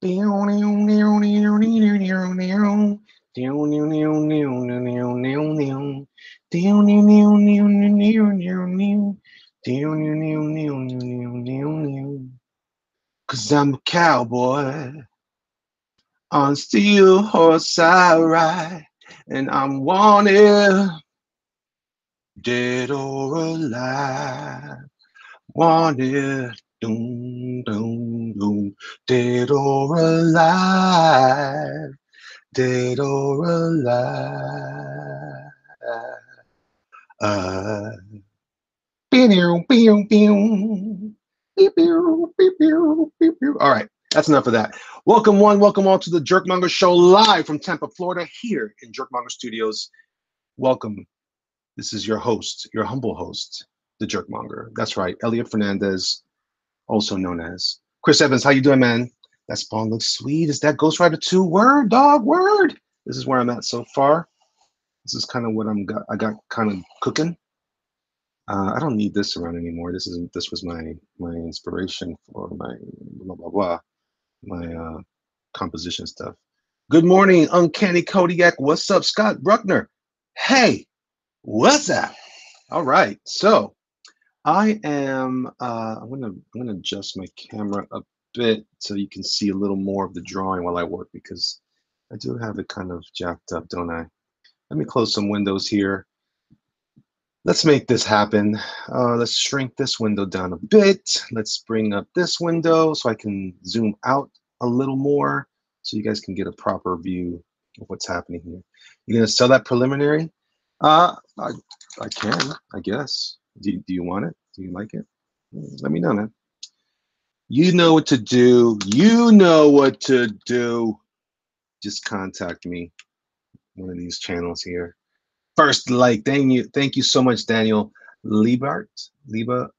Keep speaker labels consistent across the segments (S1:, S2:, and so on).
S1: Cause I'm a cowboy. On steel horse I ride, and I'm wanted, dead or alive. Wanted, doom, doom, doom, dead or alive, dead or alive. Uh, Pew, pew, pew. Pew, pew, pew, pew, pew, pew. All right, that's enough of that. Welcome one, welcome all to the Jerkmonger Show live from Tampa, Florida, here in Jerkmonger Studios. Welcome. This is your host, your humble host, the Jerkmonger. That's right, Elliot Fernandez, also known as Chris Evans. How you doing, man? That spawn looks sweet. Is that Ghost Rider 2? Word, dog, word. This is where I'm at so far. This is kind of what I got kind of cooking. I don't need this around anymore. This was my inspiration for my blah blah blah my composition stuff. Good morning, Uncanny Kodiak. What's up, Scott Bruckner? Hey, what's up? All right, so I am. I'm gonna adjust my camera a bit so you can see a little more of the drawing while I work because I do have it kind of jacked up, don't I? Let me close some windows here. Let's make this happen. Let's shrink this window down a bit. Let's bring up this window so I can zoom out a little more so you guys can get a proper view of what's happening here. You're gonna sell that preliminary? I can, I guess. Do you want it? Do you like it? Let me know, man. You know what to do. You know what to do. Just contact me, one of these channels here. First like, thank you so much, Daniel Liebert. Liebert.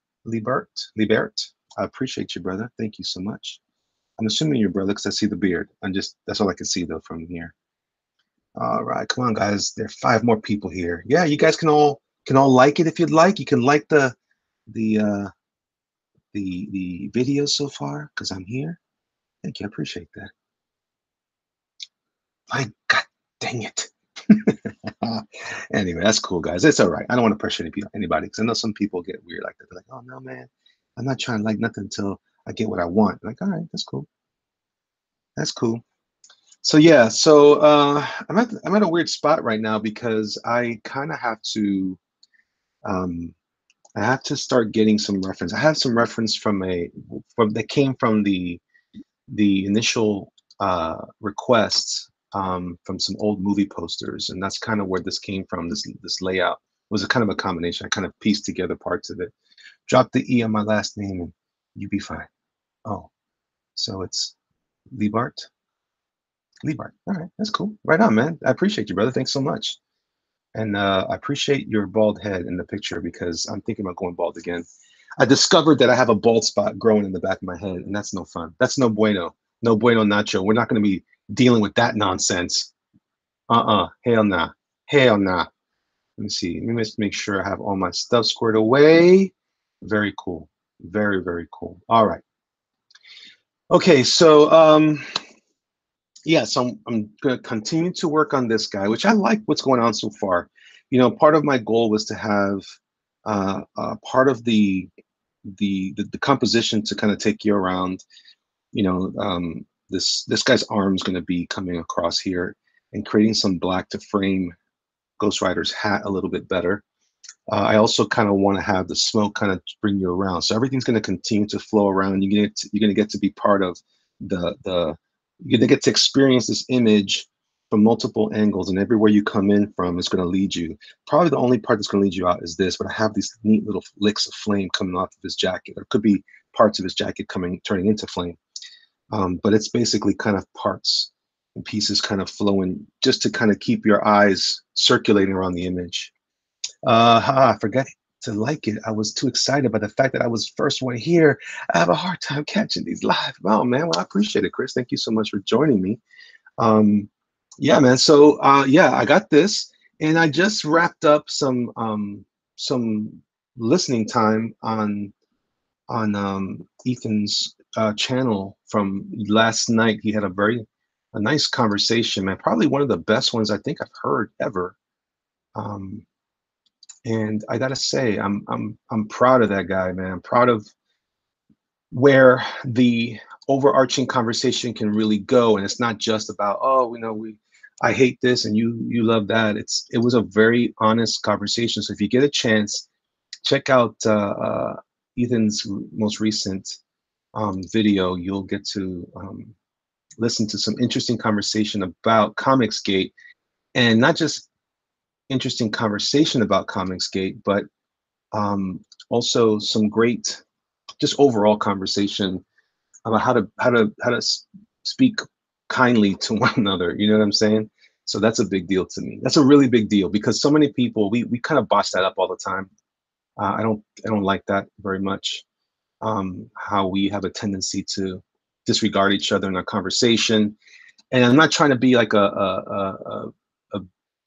S1: I appreciate you, brother. Thank you so much. I'm assuming your brother because I see the beard. That's all I can see though from here. All right, come on, guys. There are 5 more people here. Yeah, you guys can all like it if you'd like. You can like the video so far because I'm here. Thank you. I appreciate that. My God, dang it. Anyway, that's cool, guys. It's all right. I don't want to pressure anybody because I know some people get weird like that. They're like, oh no, man, I'm not trying to like nothing until I get what I want. I'm like, all right, that's cool. That's cool. So yeah, so I'm at a weird spot right now because I kind of have to I have to start getting some reference. I have some reference from that came from the initial requests from some old movie posters, and that's kind of where this came from. This layout was a kind of a combination. I kind of pieced together parts of it. Drop the E on my last name, and you be fine. Oh, so it's Liebart. Liebart. All right, that's cool. Right on, man. I appreciate you, brother. Thanks so much. And I appreciate your bald head in the picture because I'm thinking about going bald again. I discovered that I have a bald spot growing in the back of my head, and that's no fun. That's no bueno. No bueno, Nacho. We're not going to be dealing with that nonsense. Hell nah. Hell nah. Let me see. Let me just make sure I have all my stuff squared away. Very cool. Very, very cool. All right. Okay, so yeah, so I'm going to continue to work on this guy, which I like what's going on so far. You know, part of my goal was to have part of the composition to kind of take you around. You know, this guy's arm is going to be coming across here and creating some black to frame Ghost Rider's hat a little bit better. I also kind of want to have the smoke kind of bring you around, so everything's going to continue to flow around. You're going to get to be part of the you're going to get to experience this image from multiple angles, and everywhere you come in from is going to lead you. Probably the only part that's going to lead you out is this, but I have these neat little licks of flame coming off of his jacket. Or it could be parts of his jacket turning into flame. But it's basically kind of parts and pieces kind of flowing just to kind of keep your eyes circulating around the image. I forgot to like it. I was too excited by the fact that I was first one here. I have a hard time catching these live. Oh man, well I appreciate it, Chris. Thank you so much for joining me. Yeah, man. So yeah, I got this, and I just wrapped up some listening time on Ethan's channel from last night. He had a nice conversation, man. Probably one of the best ones I think I've heard ever. And I gotta say, I'm proud of that guy, man. I'm proud of where the overarching conversation can really go, and it's not just about, oh, I hate this and you love that. It was a very honest conversation. So if you get a chance, check out Ethan's most recent video. You'll get to listen to some interesting conversation about ComicGate, and not just interesting conversation about ComicGate, but also some great, just overall conversation about how to speak kindly to one another. You know what I'm saying? So that's a big deal to me. That's a really big deal, because so many people, we kind of botch that up all the time. I don't like that very much. How we have a tendency to disregard each other in our conversation. And I'm not trying to be like a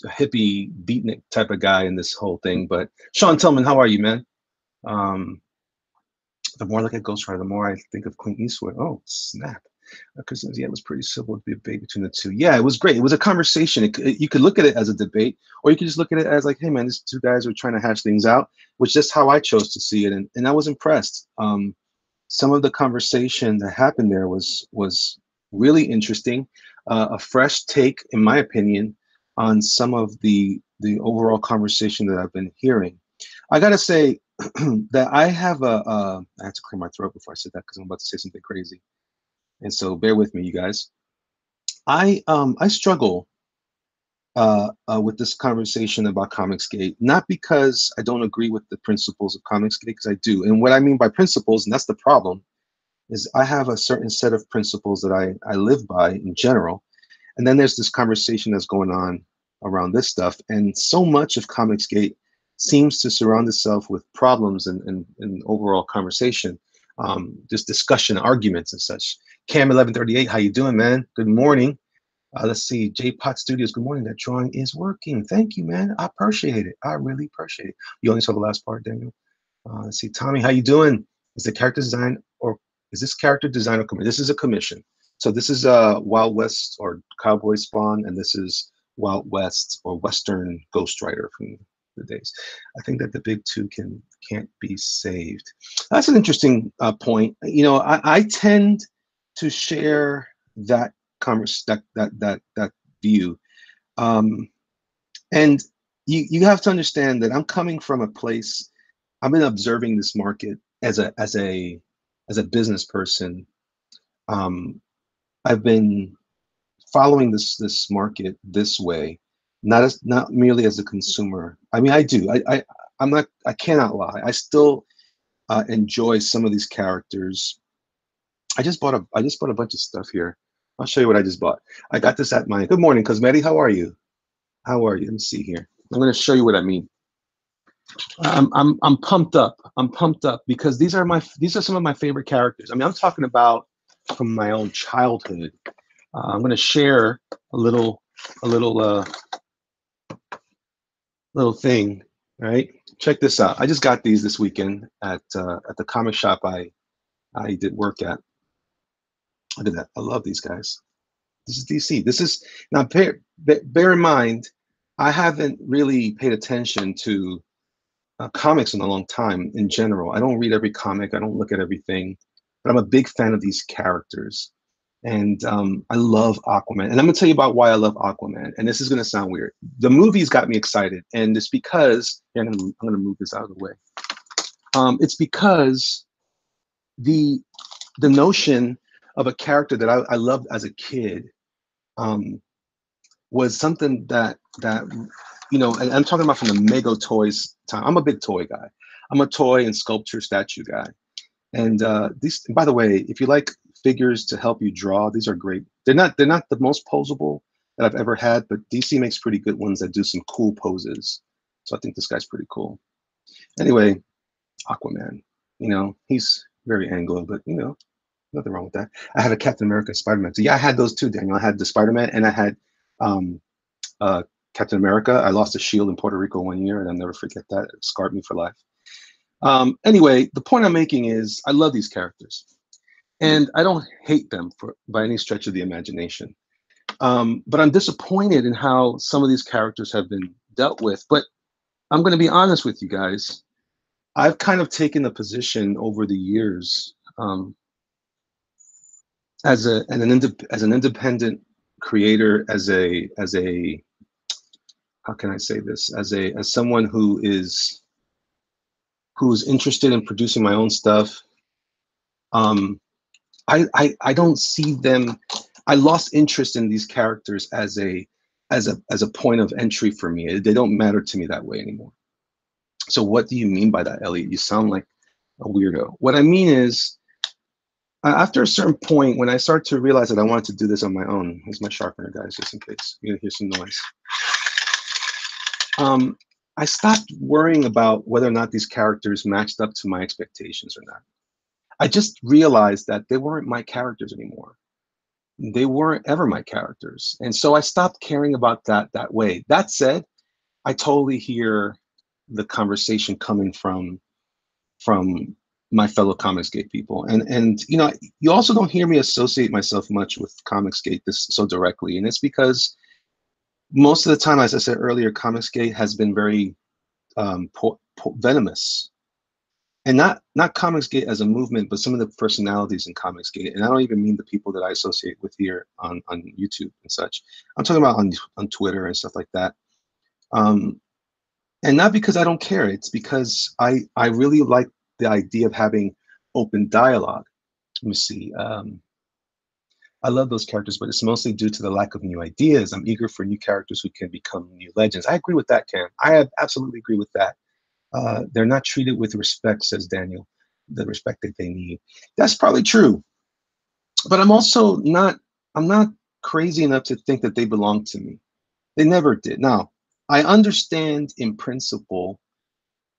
S1: hippie beatnik type of guy in this whole thing, but Sean Tillman, how are you, man? The more I look at Ghost Rider, the more I think of Clint Eastwood. Oh, snap. Because yeah, it was pretty civil to be big between the two. Yeah, it was great. It was a conversation. You could look at it as a debate, or you could just look at it as like, hey, man, these two guys are trying to hash things out, which is how I chose to see it. And I was impressed. Some of the conversation that happened there was really interesting. A fresh take, in my opinion, on some of the overall conversation that I've been hearing. I gotta say that I have I have to clear my throat before I said that, because I'm about to say something crazy. And so bear with me, you guys. I struggle with this conversation about ComicGate, not because I don't agree with the principles of ComicGate, because I do. And what I mean by principles, and that's the problem, is I have a certain set of principles that I live by in general. And then there's this conversation that's going on around this stuff. And so much of ComicGate seems to surround itself with problems and overall conversation, just discussion, arguments and such. Cam 1138, how you doing, man? Good morning. Let's see, J Pot Studios, good morning. That drawing is working. Thank you, man. I appreciate it. I really appreciate it. You only saw the last part, Daniel. Let's see, Tommy, how you doing? Is the character design, or is this character design or commission? This is a commission. So this is Wild West or Cowboy Spawn, and this is Wild West or Western Ghost Rider from the days. I think that the big two can't be saved. That's an interesting point. You know, I tend to share that that view, and you have to understand that I'm coming from a place. I've been observing this market as a business person. I've been following this market this way, not merely as a consumer. I mean, I do. I cannot lie. I still enjoy some of these characters. I just bought a bunch of stuff here. I'll show you what I just bought. I got this at my. Good morning, Cosmetti. How are you? How are you? Let me see here. I'm going to show you what I mean. I'm pumped up. I'm pumped up because these are some of my favorite characters. I mean, I'm talking about from my own childhood. I'm going to share a little thing. Right? Check this out. I just got these this weekend at the comic shop I did work at. Look at that. I love these guys. This is DC. This is now. Bear in mind, I haven't really paid attention to comics in a long time. In general, I don't read every comic. I don't look at everything, but I'm a big fan of these characters, and I love Aquaman. And I'm gonna tell you about why I love Aquaman. And this is gonna sound weird. The movies got me excited, and it's because I'm gonna move this out of the way. It's because the notion of a character that I loved as a kid was something that you know, and I'm talking about from the Mego toys time. I'm a big toy guy. I'm a toy and sculpture statue guy. And these, by the way, if you like figures to help you draw, these are great. They're not the most posable that I've ever had, but DC makes pretty good ones that do some cool poses. So I think this guy's pretty cool. Anyway, Aquaman, you know, he's very Anglo, but you know, nothing wrong with that. I had a Captain America, Spider-Man. So yeah, I had those too, Daniel. I had the Spider-Man and I had Captain America. I lost a shield in Puerto Rico one year, and I'll never forget that. It scarred me for life. Anyway, the point I'm making is I love these characters. And I don't hate them for by any stretch of the imagination. But I'm disappointed in how some of these characters have been dealt with. But I'm going to be honest with you guys. I've kind of taken a position over the years, as an independent creator, as a how can I say this, as someone who's interested in producing my own stuff. Um, I don't see them. I lost interest in these characters as a point of entry for me. They don't matter to me that way anymore. So what do you mean by that, Elliot? You sound like a weirdo. What I mean is, after a certain point, when I start to realize that I wanted to do this on my own, here's my sharpener, guys, just in case you hear some noise. I stopped worrying about whether or not these characters matched up to my expectations or not. I just realized that they weren't my characters anymore. They weren't ever my characters. And so I stopped caring about that way. That said, I totally hear the conversation coming from my fellow ComicGate people. And you also don't hear me associate myself much with ComicGate this so directly. And it's because most of the time, as I said earlier, ComicGate has been very venomous. And not ComicGate as a movement, but some of the personalities in ComicGate. And I don't even mean the people that I associate with here on YouTube and such. I'm talking about on Twitter and stuff like that. And not because I don't care. It's because I really like the idea of having open dialogue. Let me see. I love those characters, but it's mostly due to the lack of new ideas. I'm eager for new characters who can become new legends. I agree with that, Cam. I absolutely agree with that. They're not treated with respect, says Daniel, the respect that they need. That's probably true. But I'm not crazy enough to think that they belong to me. They never did. Now, I understand in principle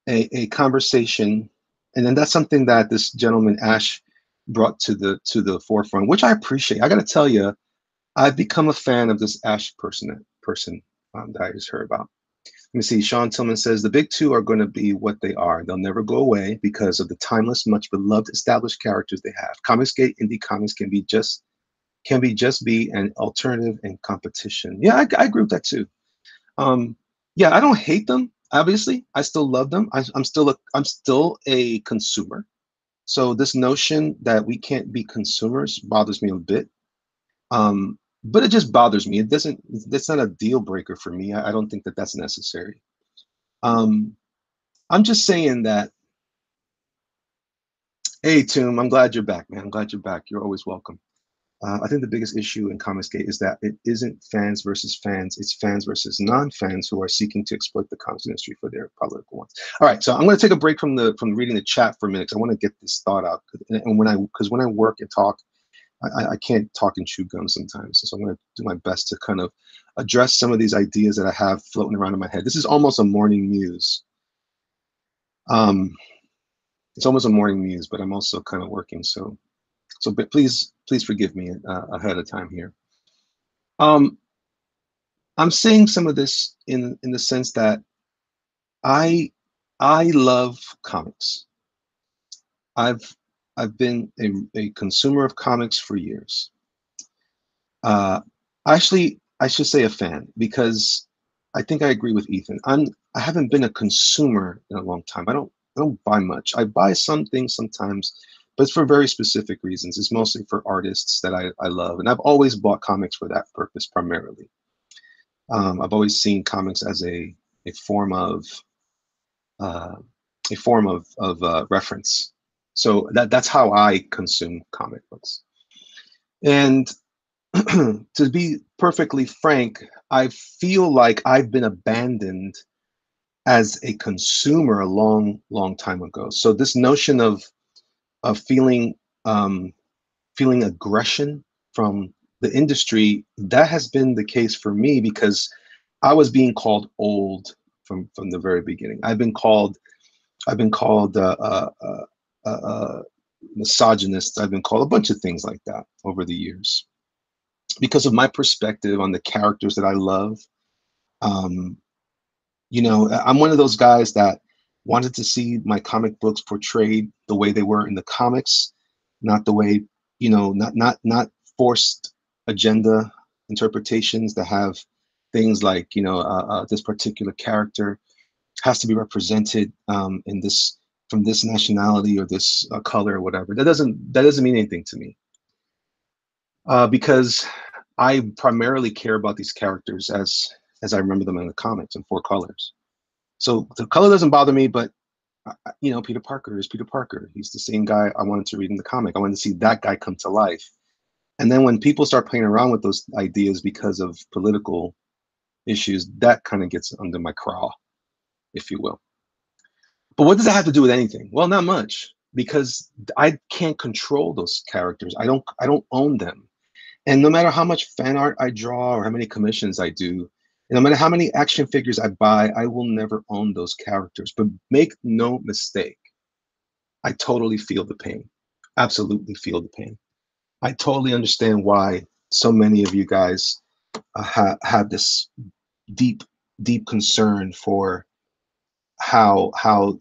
S1: a conversation, and then that's something that this gentleman Ash brought to the forefront, which I appreciate. I got to tell you, I've become a fan of this Ash person that I just heard about. Let me see. Sean Tillman says the big two are going to be what they are. They'll never go away because of the timeless, much beloved, established characters they have. ComicGate, indie comics can be an alternative and competition. Yeah, I agree with that too. Yeah, I don't hate them. Obviously, I still love them. I'm still a consumer. So this notion that we can't be consumers bothers me a bit. But it just bothers me. It doesn't. That's not a deal breaker for me. I don't think that that's necessary. Um, I'm just saying that. Hey, Toom, I'm glad you're back, man. I'm glad you're back. You're always welcome. I think the biggest issue in ComicGate is that it isn't fans versus fans. It's fans versus non-fans who are seeking to exploit the comics industry for their political ones. All right, so I'm going to take a break from reading the chat for a minute because I want to get this thought out. And when I work and talk, I can't talk and chew gum sometimes. So I'm going to do my best to kind of address some of these ideas that I have floating around in my head. This is almost a morning muse. It's almost a morning muse, but I'm also kind of working. But please forgive me ahead of time here. I'm saying some of this in the sense that I love comics. I've been a consumer of comics for years. Actually, I should say a fan because I think I agree with Ethan. I haven't been a consumer in a long time. I don't buy much. I buy some things sometimes, but it's for very specific reasons. It's mostly for artists that I love, and I've always bought comics for that purpose primarily. I've always seen comics as a form of uh, reference. So that's how I consume comic books. And to be perfectly frank, I feel like I've been abandoned as a consumer a long time ago. So this notion of feeling aggression from the industry, that has been the case for me because I was being called old from the very beginning. I've been called misogynist. I've been called a bunch of things like that over the years because of my perspective on the characters that I love. Um, I'm one of those guys that wanted to see my comic books portrayed the way they were in the comics, not the way you know, not forced agenda interpretations that have things like, you know, this particular character has to be represented in this, from this nationality or this color or whatever. That doesn't mean anything to me, because I primarily care about these characters as I remember them in the comics in four colors. So the color doesn't bother me, but you know, Peter Parker is Peter Parker. He's the same guy I wanted to read in the comic. I wanted to see that guy come to life. And then when people start playing around with those ideas because of political issues, that kind of gets under my craw, if you will. But what does that have to do with anything? Well, not much, because I can't control those characters. I don't own them. And no matter how much fan art I draw or how many commissions I do, and no matter how many action figures I buy, I will never own those characters. But make no mistake, I totally feel the pain. Absolutely feel the pain. I totally understand why so many of you guys have this deep, deep concern for how how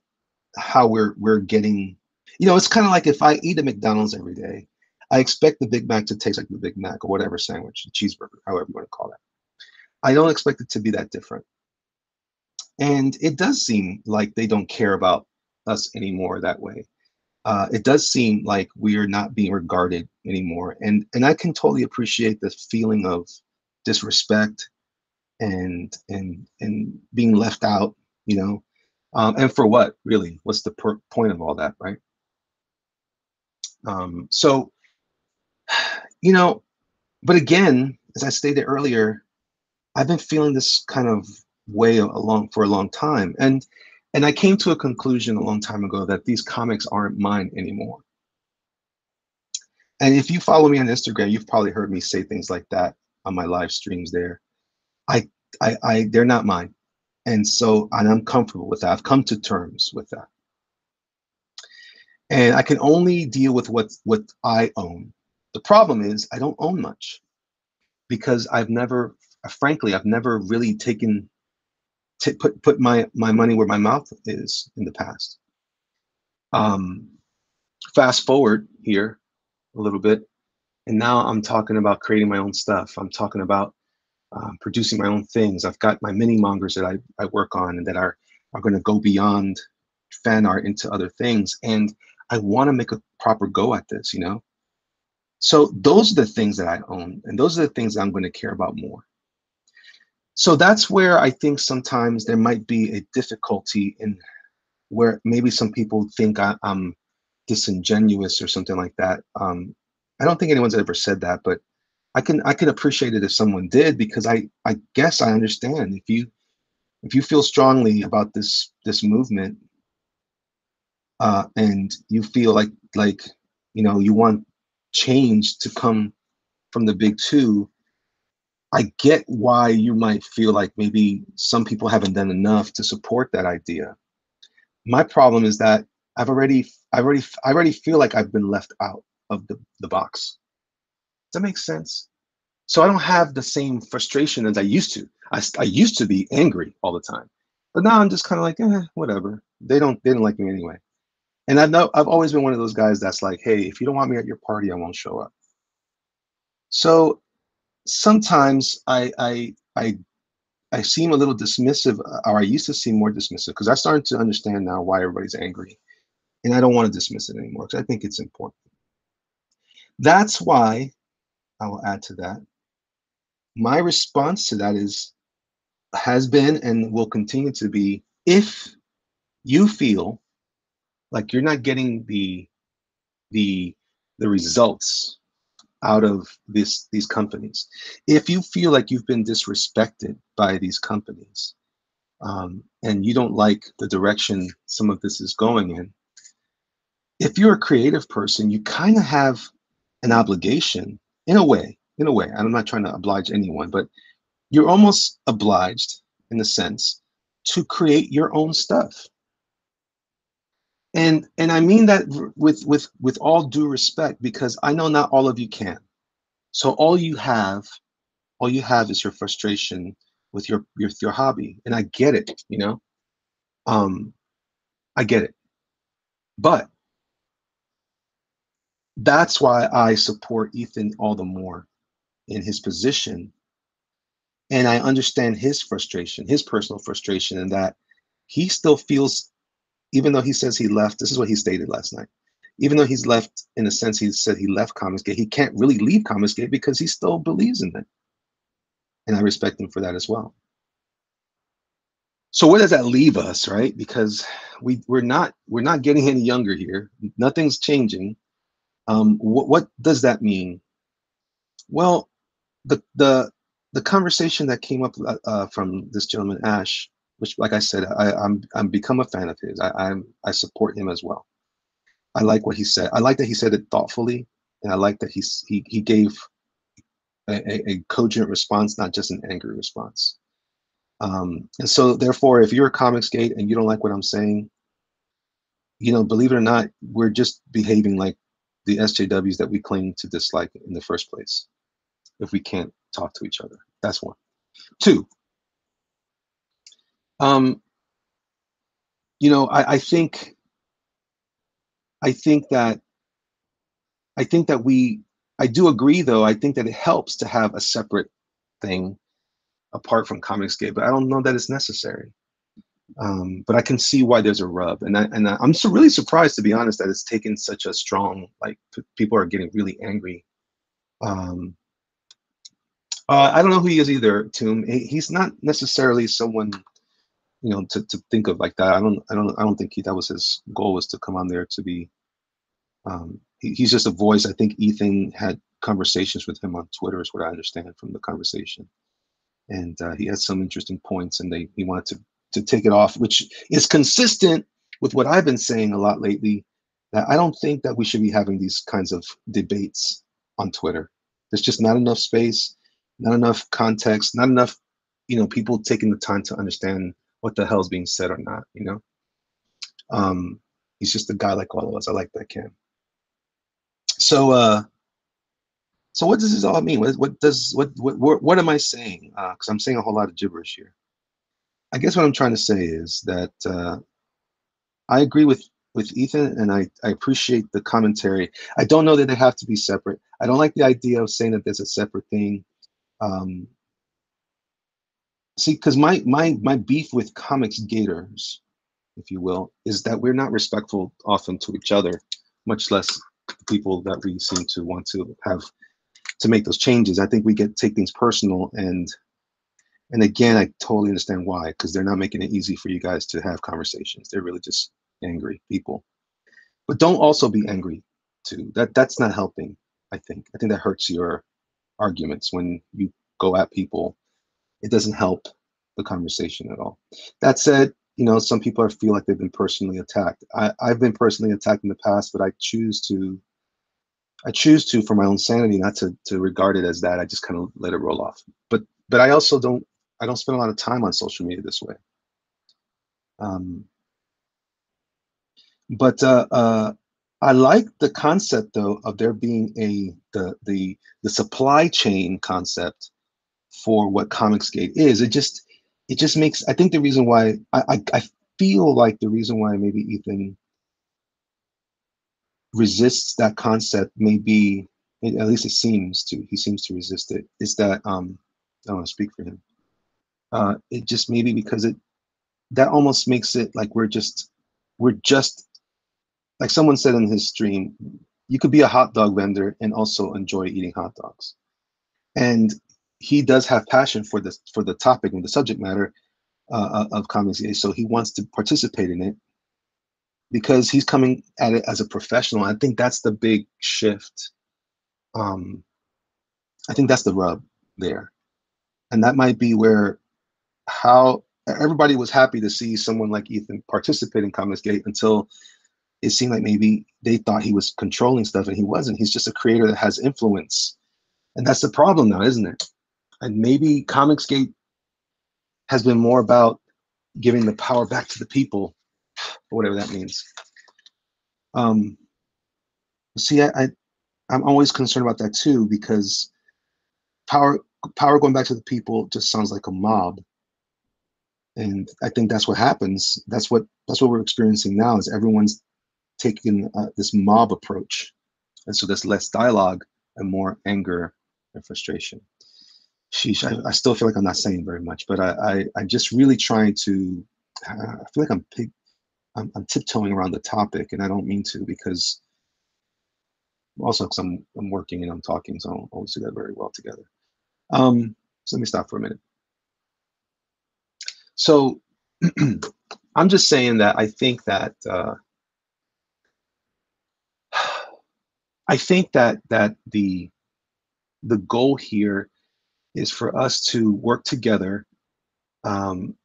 S1: how we're getting. You know, it's kind of like if I eat a McDonald's every day, I expect the Big Mac to taste like the Big Mac or whatever sandwich, the cheeseburger, however you want to call it. I don't expect it to be that different. And it does seem like they don't care about us anymore that way. It does seem like we are not being regarded anymore, and I can totally appreciate the feeling of disrespect and being left out, you know. And for what, really? What's the point of all that, right? So, you know, but again, as I stated earlier, I've been feeling this kind of way along for a long time, and I came to a conclusion a long time ago that these comics aren't mine anymore. And if you follow me on Instagram, you've probably heard me say things like that on my live streams there. I, they're not mine. And so, and I'm comfortable with that. I've come to terms with that. And I can only deal with what I own. The problem is I don't own much because I've never, frankly, I've never really taken, put my money where my mouth is in the past. Um, Fast forward here a little bit, and now I'm talking about creating my own stuff. I'm talking about producing my own things. I've got my mini mongers that I work on and that are going to go beyond fan art into other things. And I want to make a proper go at this, you know? So those are the things that I own, and those are the things that I'm going to care about more. So that's where I think sometimes there might be a difficulty in where maybe some people think I'm disingenuous or something like that. I don't think anyone's ever said that, but I can appreciate it if someone did, because I guess I understand if you feel strongly about this movement, and you feel like you know you want change to come from the big two. I get why you might feel like maybe some people haven't done enough to support that idea. My problem is that I already feel like I've been left out of the box. Does that make sense? So I don't have the same frustration as I used to. I used to be angry all the time, but now I'm just kind of like, whatever. They didn't like me anyway. And I've always been one of those guys that's like, hey, if you don't want me at your party, I won't show up. So sometimes I seem a little dismissive, or I used to seem more dismissive, because I started to understand now why everybody's angry, and I don't want to dismiss it anymore because I think it's important. That's why I will add to that. My response to that has been and will continue to be, if you feel like you're not getting the the results out of these companies, if you feel like you've been disrespected by these companies, and you don't like the direction some of this is going in, if you're a creative person, you kind of have an obligation, in a way, and I'm not trying to oblige anyone, but you're almost obliged in a sense to create your own stuff. And I mean that with all due respect, because I know not all of you can. So all you have is your frustration with your hobby, and I get it, you know. um I get it. But That's why I support Ethan all the more in his position. And I understand his frustration, his personal frustration, and that he still feels, even though he says he left, this is what he stated last night. Even though he's left, in a sense, he said he left ComicGate, he can't really leave ComicGate because he still believes in it. And I respect him for that as well. So where does that leave us, right? Because we're not getting any younger here. Nothing's changing. What does that mean? Well, the conversation that came up from this gentleman Ash, which, like I said, I'm become a fan of his. I support him as well. I like what he said. I like that he said it thoughtfully, and I like that he gave a cogent response, not just an angry response. And so, therefore, if you're a ComicGate and you don't like what I'm saying, believe it or not, we're just behaving like the SJWs that we claim to dislike in the first place. If we can't talk to each other, that's one. Two, um, I think that I do agree, though. I think that it helps to have a separate thing apart from ComicGate, but I don't know that it's necessary. But I can see why there's a rub, and I'm so really surprised, to be honest, that it's taken such a strong, like, people are getting really angry. I don't know who he is either, Toom. He's not necessarily someone, to think of like that. I don't think that was his goal, was to come on there to be. He's just a voice. I think Ethan had conversations with him on Twitter, is what I understand from the conversation, and he had some interesting points, and he wanted to take it off, which is consistent with what I've been saying a lot lately. That I don't think that we should be having these kinds of debates on Twitter. There's just not enough space, not enough context, not enough, people taking the time to understand what the hell's being said or not. He's just a guy like all of us. I like that, Cam. So so what does this all mean? What am I saying? Because I'm saying a whole lot of gibberish here. I guess what I'm trying to say is that I agree with Ethan, and I appreciate the commentary. I don't know that they have to be separate. I don't like the idea of saying that there's a separate thing. See, because my beef with comics gators, if you will, is that we're not respectful often to each other, much less people that we seem to want to have to make those changes. I think we take things personal, and again, I totally understand why, because they're not making it easy for you guys to have conversations. They're really just angry people. But don't also be angry too. That's not helping. I think that hurts your arguments when you go at people. It doesn't help the conversation at all. That said, some people feel like they've been personally attacked. I've been personally attacked in the past, but I choose to, for my own sanity, not to regard it as that. I just kind of let it roll off. But I also don't spend a lot of time on social media this way. But I like the concept, though, of there being the supply chain concept for what ComicGate is. It just makes, I think, the reason why I feel like the reason why maybe Ethan resists that concept, maybe, at least he seems to resist it, is that I don't want to speak for him. It just maybe because that almost makes it like we're just like someone said in his stream, you could be a hot dog vendor and also enjoy eating hot dogs. And he does have passion for the topic and the subject matter of ComicGate, so he wants to participate in it because he's coming at it as a professional. I think that's the big shift. I think that's the rub there, and that might be where how everybody was happy to see someone like Ethan participate in ComicGate until it seemed like maybe they thought he was controlling stuff, and he wasn't. He's just a creator that has influence, and that's the problem now, isn't it? And maybe ComicGate has been more about giving the power back to the people, or whatever that means. See, I'm always concerned about that too, because power going back to the people just sounds like a mob, and I think that's what happens. That's what we're experiencing now, is everyone's taking this mob approach. And so there's less dialogue and more anger and frustration. Sheesh, I still feel like I'm not saying very much, but I'm just really trying to, I feel like I'm tiptoeing around the topic, and I don't mean to, because also because I'm working and I'm talking, so I don't always do that very well together. So let me stop for a minute. So I'm just saying that I think that the goal here is for us to work together. Um,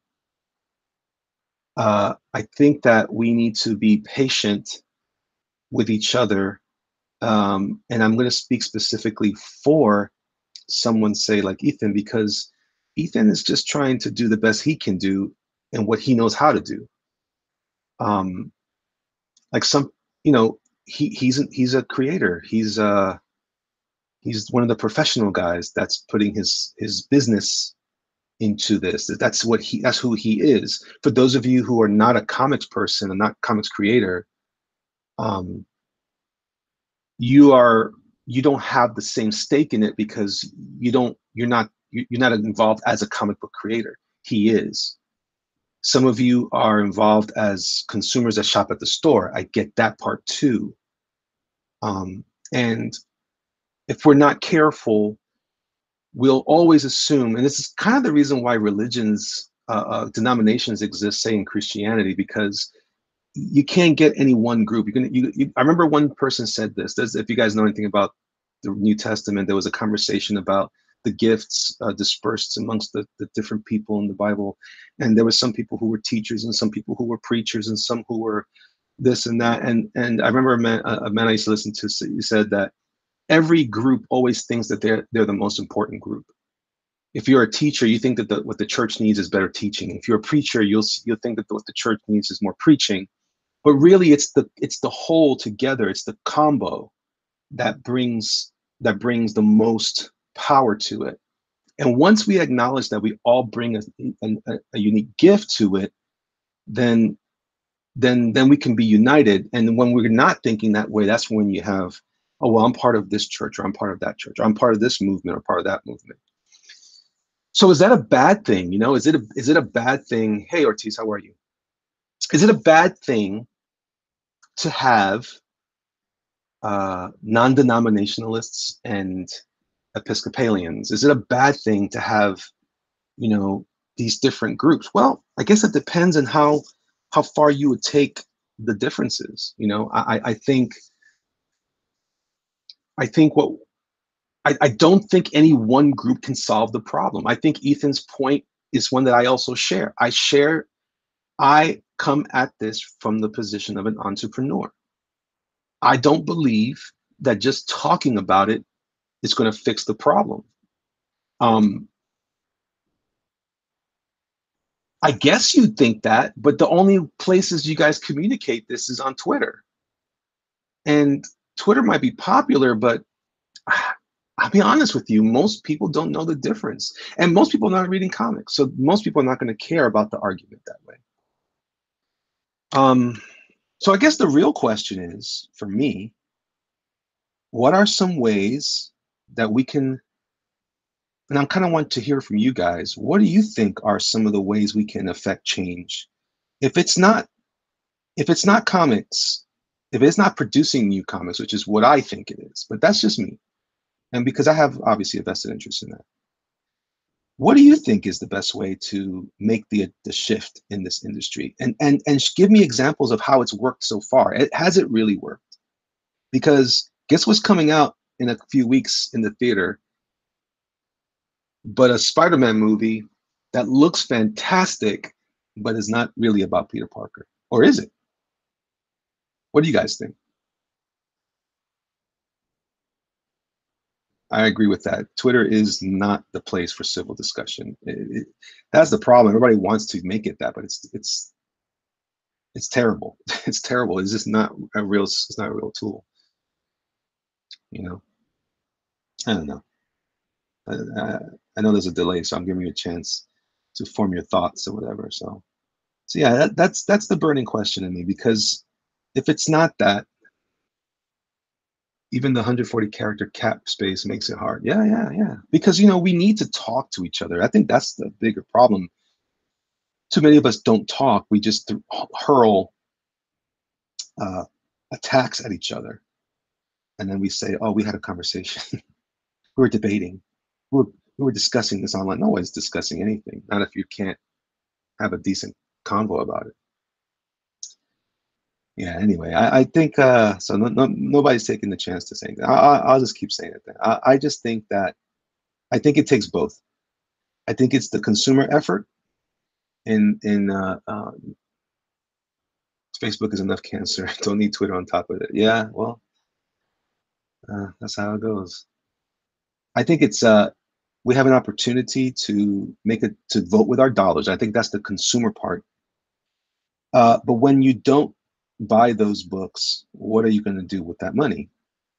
S1: I think that we need to be patient with each other. And I'm going to speak specifically for someone, say, like Ethan, because Ethan is just trying to do the best he can do and what he knows how to do. Like some, you know, he's a creator. He's one of the professional guys that's putting his business into this. That's who he is. For those of you who are not a comics person and not comics creator, um, you are you don't have the same stake in it because you're not involved as a comic book creator. He is. Some of you are involved as consumers that shop at the store. I get that part too. And if we're not careful, we'll always assume, and this is kind of the reason why religions, denominations exist, say in Christianity, because you can't get any one group. I remember one person said this. If you guys know anything about the New Testament, there was a conversation about the gifts dispersed amongst the different people in the Bible, and there were some people who were teachers, and some people who were preachers, and some who were this and that. And I remember a man I used to listen to, he said that every group always thinks that they're the most important group. If you're a teacher, you think that what the church needs is better teaching. If you're a preacher, you'll think that what the church needs is more preaching. But really, it's the whole together. It's the combo that brings the most power to it. And once we acknowledge that we all bring a unique gift to it, then we can be united. And when we're not thinking that way, that's when you have, oh well, I'm part of this church, or I'm part of that church, or I'm part of this movement, or part of that movement. So is that a bad thing? Is it a bad thing? Hey Ortiz, how are you? Is it a bad thing to have non-denominationalists and Episcopalians? Is it a bad thing to have, these different groups? Well, I guess it depends on how far you would take the differences. I think what I don't think any one group can solve the problem. I think Ethan's point is one that I also share. I come at this from the position of an entrepreneur. I don't believe that just talking about it is going to fix the problem. I guess you'd think that, but the only places you guys communicate this is on Twitter. And Twitter might be popular, but I'll be honest with you, most people don't know the difference. And most people are not reading comics. So most people are not going to care about the argument that way. So I guess the real question is, for me, what are some ways that we can, and I kind of want to hear from you guys, what do you think are some of the ways we can affect change? If it's not comics, if it's not producing new comics, which is what I think it is, but that's just me. And because I have obviously a vested interest in that. What do you think is the best way to make the shift in this industry? And give me examples of how it's worked so far. Has it really worked? Because guess what's coming out in a few weeks in the theater? But a Spider-Man movie that looks fantastic, but is not really about Peter Parker. Or is it? What do you guys think? I agree with that. Twitter is not the place for civil discussion. That's the problem. Everybody wants to make it that, but it's terrible. It's terrible. It's just not a real. It's not a real tool. I don't know. I know there's a delay, so I'm giving you a chance to form your thoughts or whatever. So yeah, that's the burning question in me, because if it's not that, Even the 140 character cap space makes it hard. Yeah, yeah, yeah. Because we need to talk to each other. I think that's the bigger problem. Too many of us don't talk. We just hurl uh, attacks at each other, and then we say, "Oh, we had a conversation. We were debating. We were discussing this online." No one's discussing anything. Not if you can't have a decent convo about it. Yeah. Anyway, I think so. Nobody's taking the chance to say that. I'll just keep saying it. Then. I just think that I think it takes both. I think it's the consumer effort in Facebook is enough cancer. Don't need Twitter on top of it. Yeah, well, that's how it goes. I think it's we have an opportunity to make it to vote with our dollars. I think that's the consumer part. But when you don't buy those books, what are you going to do with that money?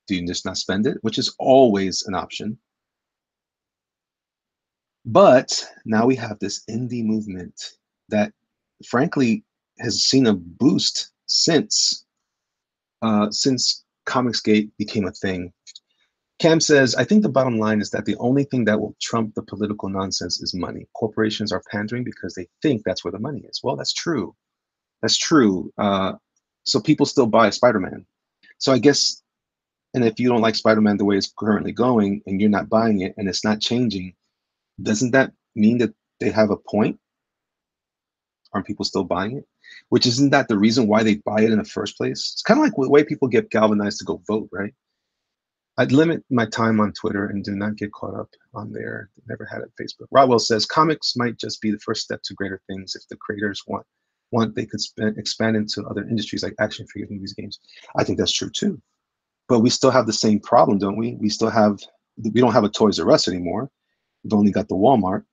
S1: Do you just not spend it? Which is always an option. But now we have this indie movement that, frankly, has seen a boost since ComicGate became a thing. Cam says, I think the bottom line is that the only thing that will trump the political nonsense is money. Corporations are pandering because they think that's where the money is. Well, that's true. That's true. So people still buy Spider-Man. So I guess, and if you don't like Spider-Man the way it's currently going and you're not buying it and it's not changing, doesn't that mean that they have a point? Aren't people still buying it? Which isn't that the reason why they buy it in the first place? It's kind of like the way people get galvanized to go vote, right? I'd limit my time on Twitter and do not get caught up on there. Never had it Facebook. Rodwell says comics might just be the first step to greater things. If the creators want they could expand into other industries like action figures, movies, games. I think that's true too. But we still have the same problem, don't we? We don't have a Toys R Us anymore. We've only got the Walmart,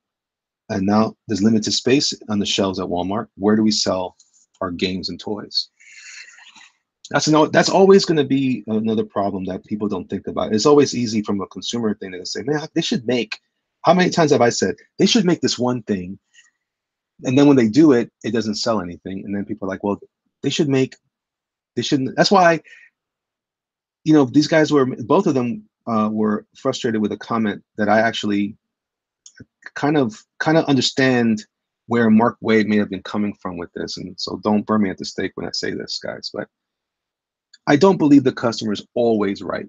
S1: and now there's limited space on the shelves at Walmart. Where do we sell our games and toys? That's always going to be another problem that people don't think about. It's always easy from a consumer thing to say, man, they should make. How many times have I said they should make this one thing, and then when they do it, it doesn't sell anything, and then people are like, well, they should make. They shouldn't. That's why, these guys both of them were frustrated with a comment that I actually kind of understand where Mark Waid may have been coming from with this, and so don't burn me at the stake when I say this, guys, but I don't believe the customer is always right.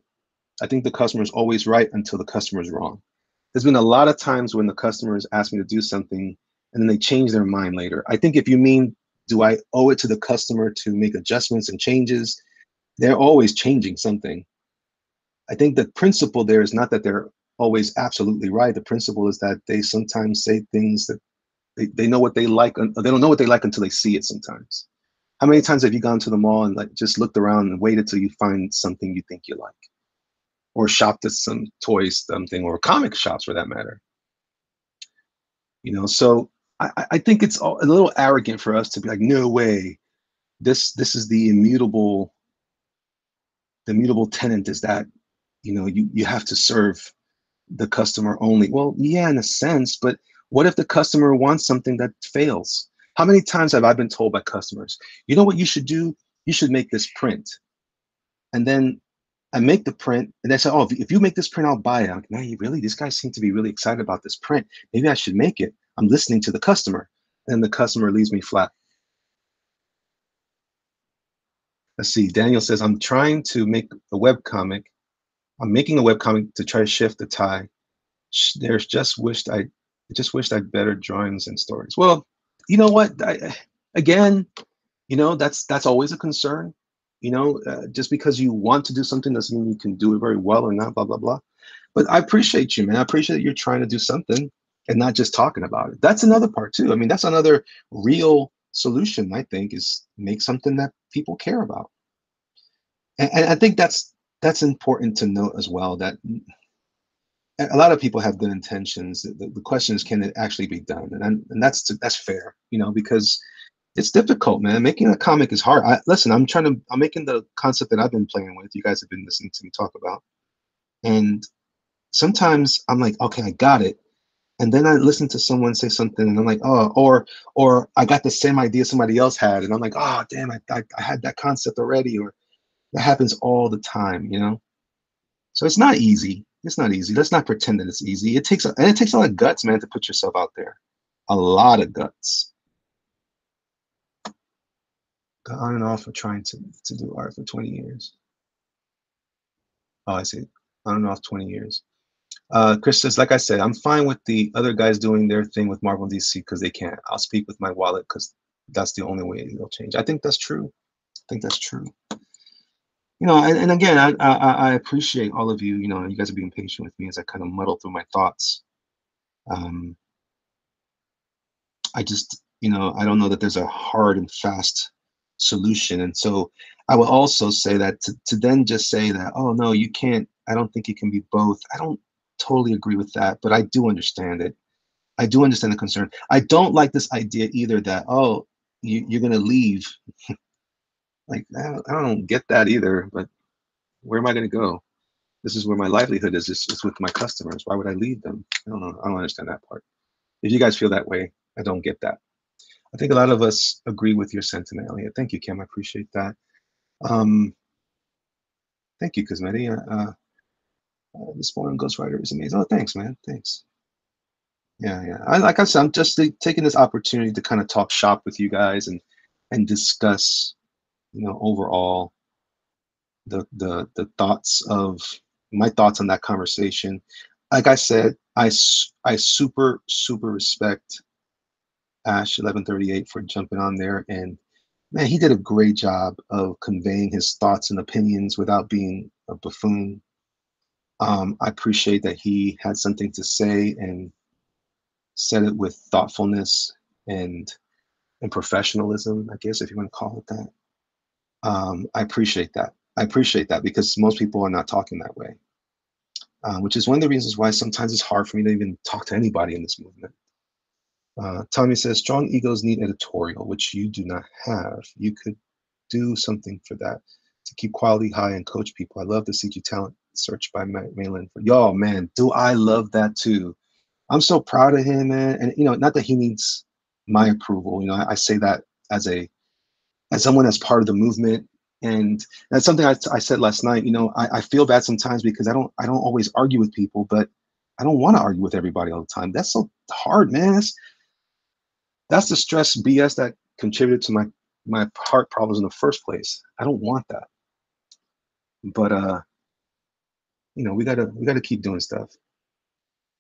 S1: I think the customer is always right until the customer is wrong. There's been a lot of times when the customers ask me to do something and then they change their mind later. I think if you mean, do I owe it to the customer to make adjustments and changes? They're always changing something. I think the principle there is not that they're always absolutely right. The principle is that they sometimes say things that they know what they like. They don't know what they like until they see it sometimes. How many times have you gone to the mall and like just looked around and waited till you find something you think you like? Or shopped at some toys something, or comic shops for that matter. So I think it's a little arrogant for us to be like, no way, this is the immutable tenant is that you have to serve the customer only. Well, yeah, in a sense, but what if the customer wants something that fails? How many times have I been told by customers, you know what you should do? You should make this print. And then I make the print and they say, oh, if you make this print, I'll buy it. I'm like, man, really? These guys seem to be really excited about this print. Maybe I should make it. I'm listening to the customer. And the customer leaves me flat. Let's see. Daniel says, I'm trying to make a web comic. I'm making a web comic to try to shift the tie. There's just wished I'd better drawings and stories. Well, you know what? Again, that's always a concern. Just because you want to do something doesn't mean you can do it very well or not, blah, blah, blah. But I appreciate you, man. I appreciate that you're trying to do something and not just talking about it. That's another part too. I mean, that's another real solution, I think, is make something that people care about. And I think that's important to note as well, that a lot of people have good intentions. The question is, can it actually be done? And that's fair, because it's difficult, man. Making a comic is hard. Listen, I'm making the concept that I've been playing with. You guys have been listening to me talk about. And sometimes I'm like, okay, I got it. And then I listen to someone say something and I'm like, oh, or I got the same idea somebody else had. And I'm like, oh, damn, I had that concept already. Or that happens all the time, So it's not easy. It's not easy. Let's not pretend that it's easy. It takes a lot of guts, man, to put yourself out there. A lot of guts. Got on and off of trying to do art for 20 years. Oh, I see. On and off 20 years. Chris says, like I said, I'm fine with the other guys doing their thing with Marvel and DC because they can't. I'll speak with my wallet because that's the only way it'll change. I think that's true. I think that's true. You know, and again, I appreciate all of you. You know, you guys are being patient with me as I kind of muddle through my thoughts. I just, you know, I don't know that there's a hard and fast solution. And so I will also say that to then just say that, oh, no, you can't, I don't think it can be both. I don't totally agree with that, but I do understand it. I do understand the concern. I don't like this idea either that, oh, you're going to leave. Like, I don't get that either, but where am I going to go? This is where my livelihood is. It's with my customers. Why would I leave them? I don't know. I don't understand that part. If you guys feel that way, I don't get that. I think a lot of us agree with your sentiment, Elliot. Thank you, Kim. I appreciate that. Thank you, Cosmetti. This one Ghost Rider is amazing. Oh, thanks, man. Thanks. Yeah. Like I said, I'm just taking this opportunity to kind of talk shop with you guys and discuss, you know, overall the thoughts of my thoughts on that conversation. Like I said, I super respect Ash 1138 for jumping on there, and man, he did a great job of conveying his thoughts and opinions without being a buffoon. I appreciate that he had something to say and said it with thoughtfulness and professionalism, I guess, if you want to call it that. I appreciate that. I appreciate that because most people are not talking that way, which is one of the reasons why sometimes it's hard for me to even talk to anybody in this movement. Tommy says, strong egos need editorial, which you do not have. You could do something for that to keep quality high and coach people. I love the CG talent search by Malin. Y'all, man, do I love that too. I'm so proud of him, man. And, you know, not that he needs my approval. You know, I say that as someone that's part of the movement. And that's something I said last night. You know, I feel bad sometimes because I don't always argue with people, but I don't want to argue with everybody all the time. That's so hard, man. That's the stress BS that contributed to my heart problems in the first place. I don't want that. But you know, we gotta keep doing stuff.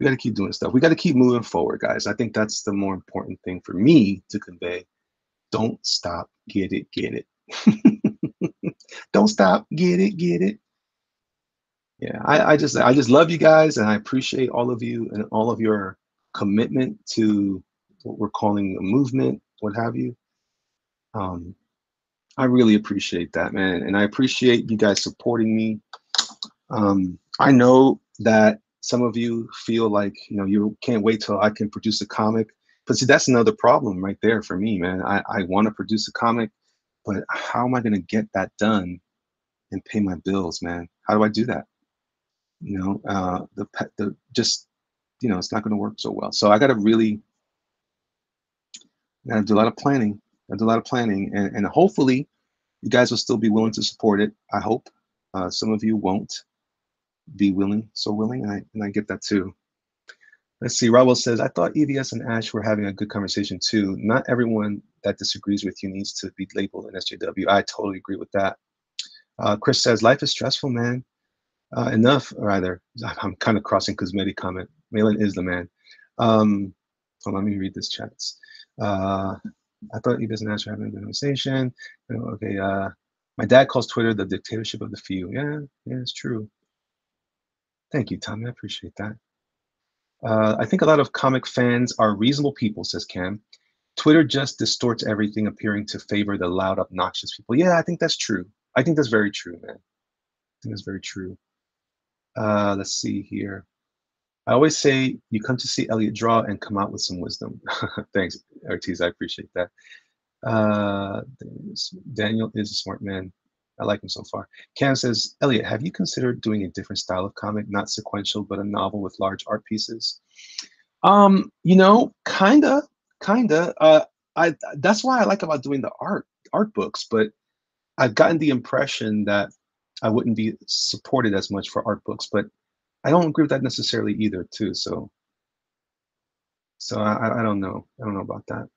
S1: We gotta keep doing stuff. We gotta keep moving forward, guys. I think that's the more important thing for me to convey. Don't stop. Get it. Get it. Don't stop. Get it. Get it. Yeah, I just love you guys, and I appreciate all of you and all of your commitment to what we're calling a movement, what have you. I really appreciate that, man, and I appreciate you guys supporting me. I know that some of you feel like, you know, you can't wait till I can produce a comic, but see, that's another problem right there for me, man. I want to produce a comic, but how am I going to get that done and pay my bills, man? How do I do that? You know, the just, you know, it's not going to work so well. So I got to really do a lot of planning. I do a lot of planning, and hopefully you guys will still be willing to support it. I hope. Some of you won't be so willing, and I get that too. Let's see. Raul says, I thought EVS and Ash were having a good conversation too. Not everyone that disagrees with you needs to be labeled an SJW. I totally agree with that. Chris says, life is stressful, man. Enough, or either. I'm kind of crossing Cosmetic comment. Malin is the man. So let me read this chat. I thought EVS and Ash were having a good conversation. Okay. My dad calls Twitter the dictatorship of the few. Yeah, it's true. Thank you, Tommy. I appreciate that. I think a lot of comic fans are reasonable people, says Cam. Twitter just distorts everything, appearing to favor the loud, obnoxious people. Yeah, I think that's true. I think that's very true, man. I think that's very true. Let's see here. I always say you come to see Elliot draw and come out with some wisdom. Thanks, Ortiz. I appreciate that. Daniel is a smart man. I like him so far. Cam says, Elliot, have you considered doing a different style of comic, not sequential, but a novel with large art pieces? You know, kinda. That's why I like about doing the art books, but I've gotten the impression that I wouldn't be supported as much for art books. But I don't agree with that necessarily either, too. So I don't know. I don't know about that.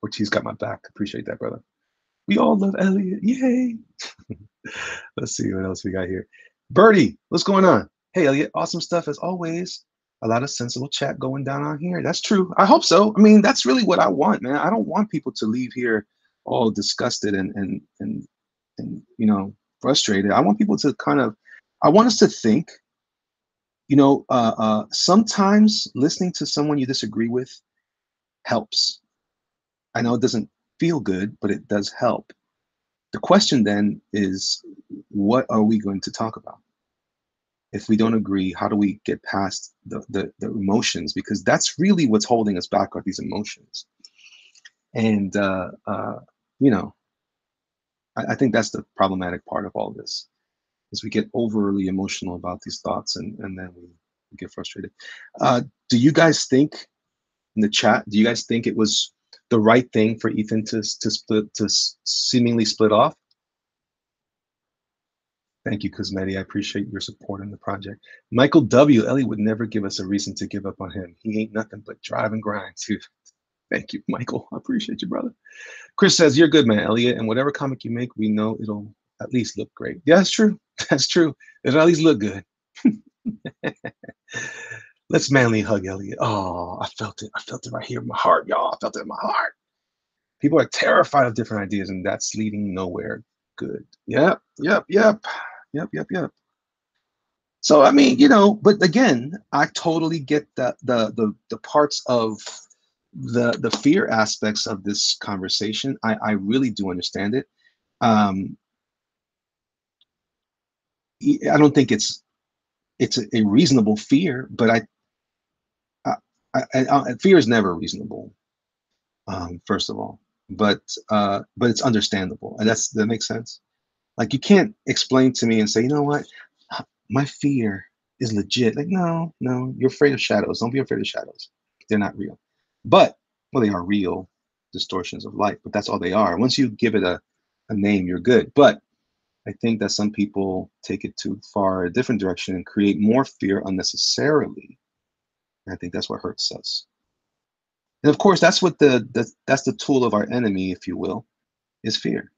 S1: Ortiz got my back. Appreciate that, brother. We all love Elliot. Yay! Let's see what else we got here. Birdie, what's going on? Hey, Elliot, awesome stuff as always. A lot of sensible chat going down on here. That's true. I hope so. I mean, that's really what I want, man. I don't want people to leave here all disgusted and frustrated. I want people to I want us to think. Sometimes listening to someone you disagree with helps. I know it doesn't feel good, but it does help. The question then is, what are we going to talk about? If we don't agree, how do we get past the emotions? Because that's really what's holding us back, are these emotions. And I think that's the problematic part of all this, is we get overly emotional about these thoughts, and then we get frustrated. Do you guys think, in the chat, do you guys think it was the right thing for Ethan to seemingly split off? Thank you, Cosmetti. I appreciate your support in the project. Michael W. Elliot would never give us a reason to give up on him. He ain't nothing but drive and grind, too. Thank you, Michael. I appreciate you, brother. Chris says, you're good, man, Elliot. And whatever comic you make, we know it'll at least look great. Yeah, that's true. That's true. It'll at least look good. Let's manly hug Elliot. Oh, I felt it. I felt it right here in my heart, y'all. I felt it in my heart. People are terrified of different ideas, and that's leading nowhere good. Yep. So I mean, but again, I totally get the parts of the fear aspects of this conversation. I really do understand it. I don't think it's a reasonable fear, but fear is never reasonable. First of all, but it's understandable, and that makes sense. Like, you can't explain to me and say, you know what, my fear is legit. Like, no, you're afraid of shadows. Don't be afraid of shadows. They're not real. Well, they are real distortions of light, but that's all they are. Once you give it a name, you're good. But I think that some people take it too far a different direction and create more fear unnecessarily. And I think that's what hurts us. And of course, that's what that's the tool of our enemy, if you will, is fear.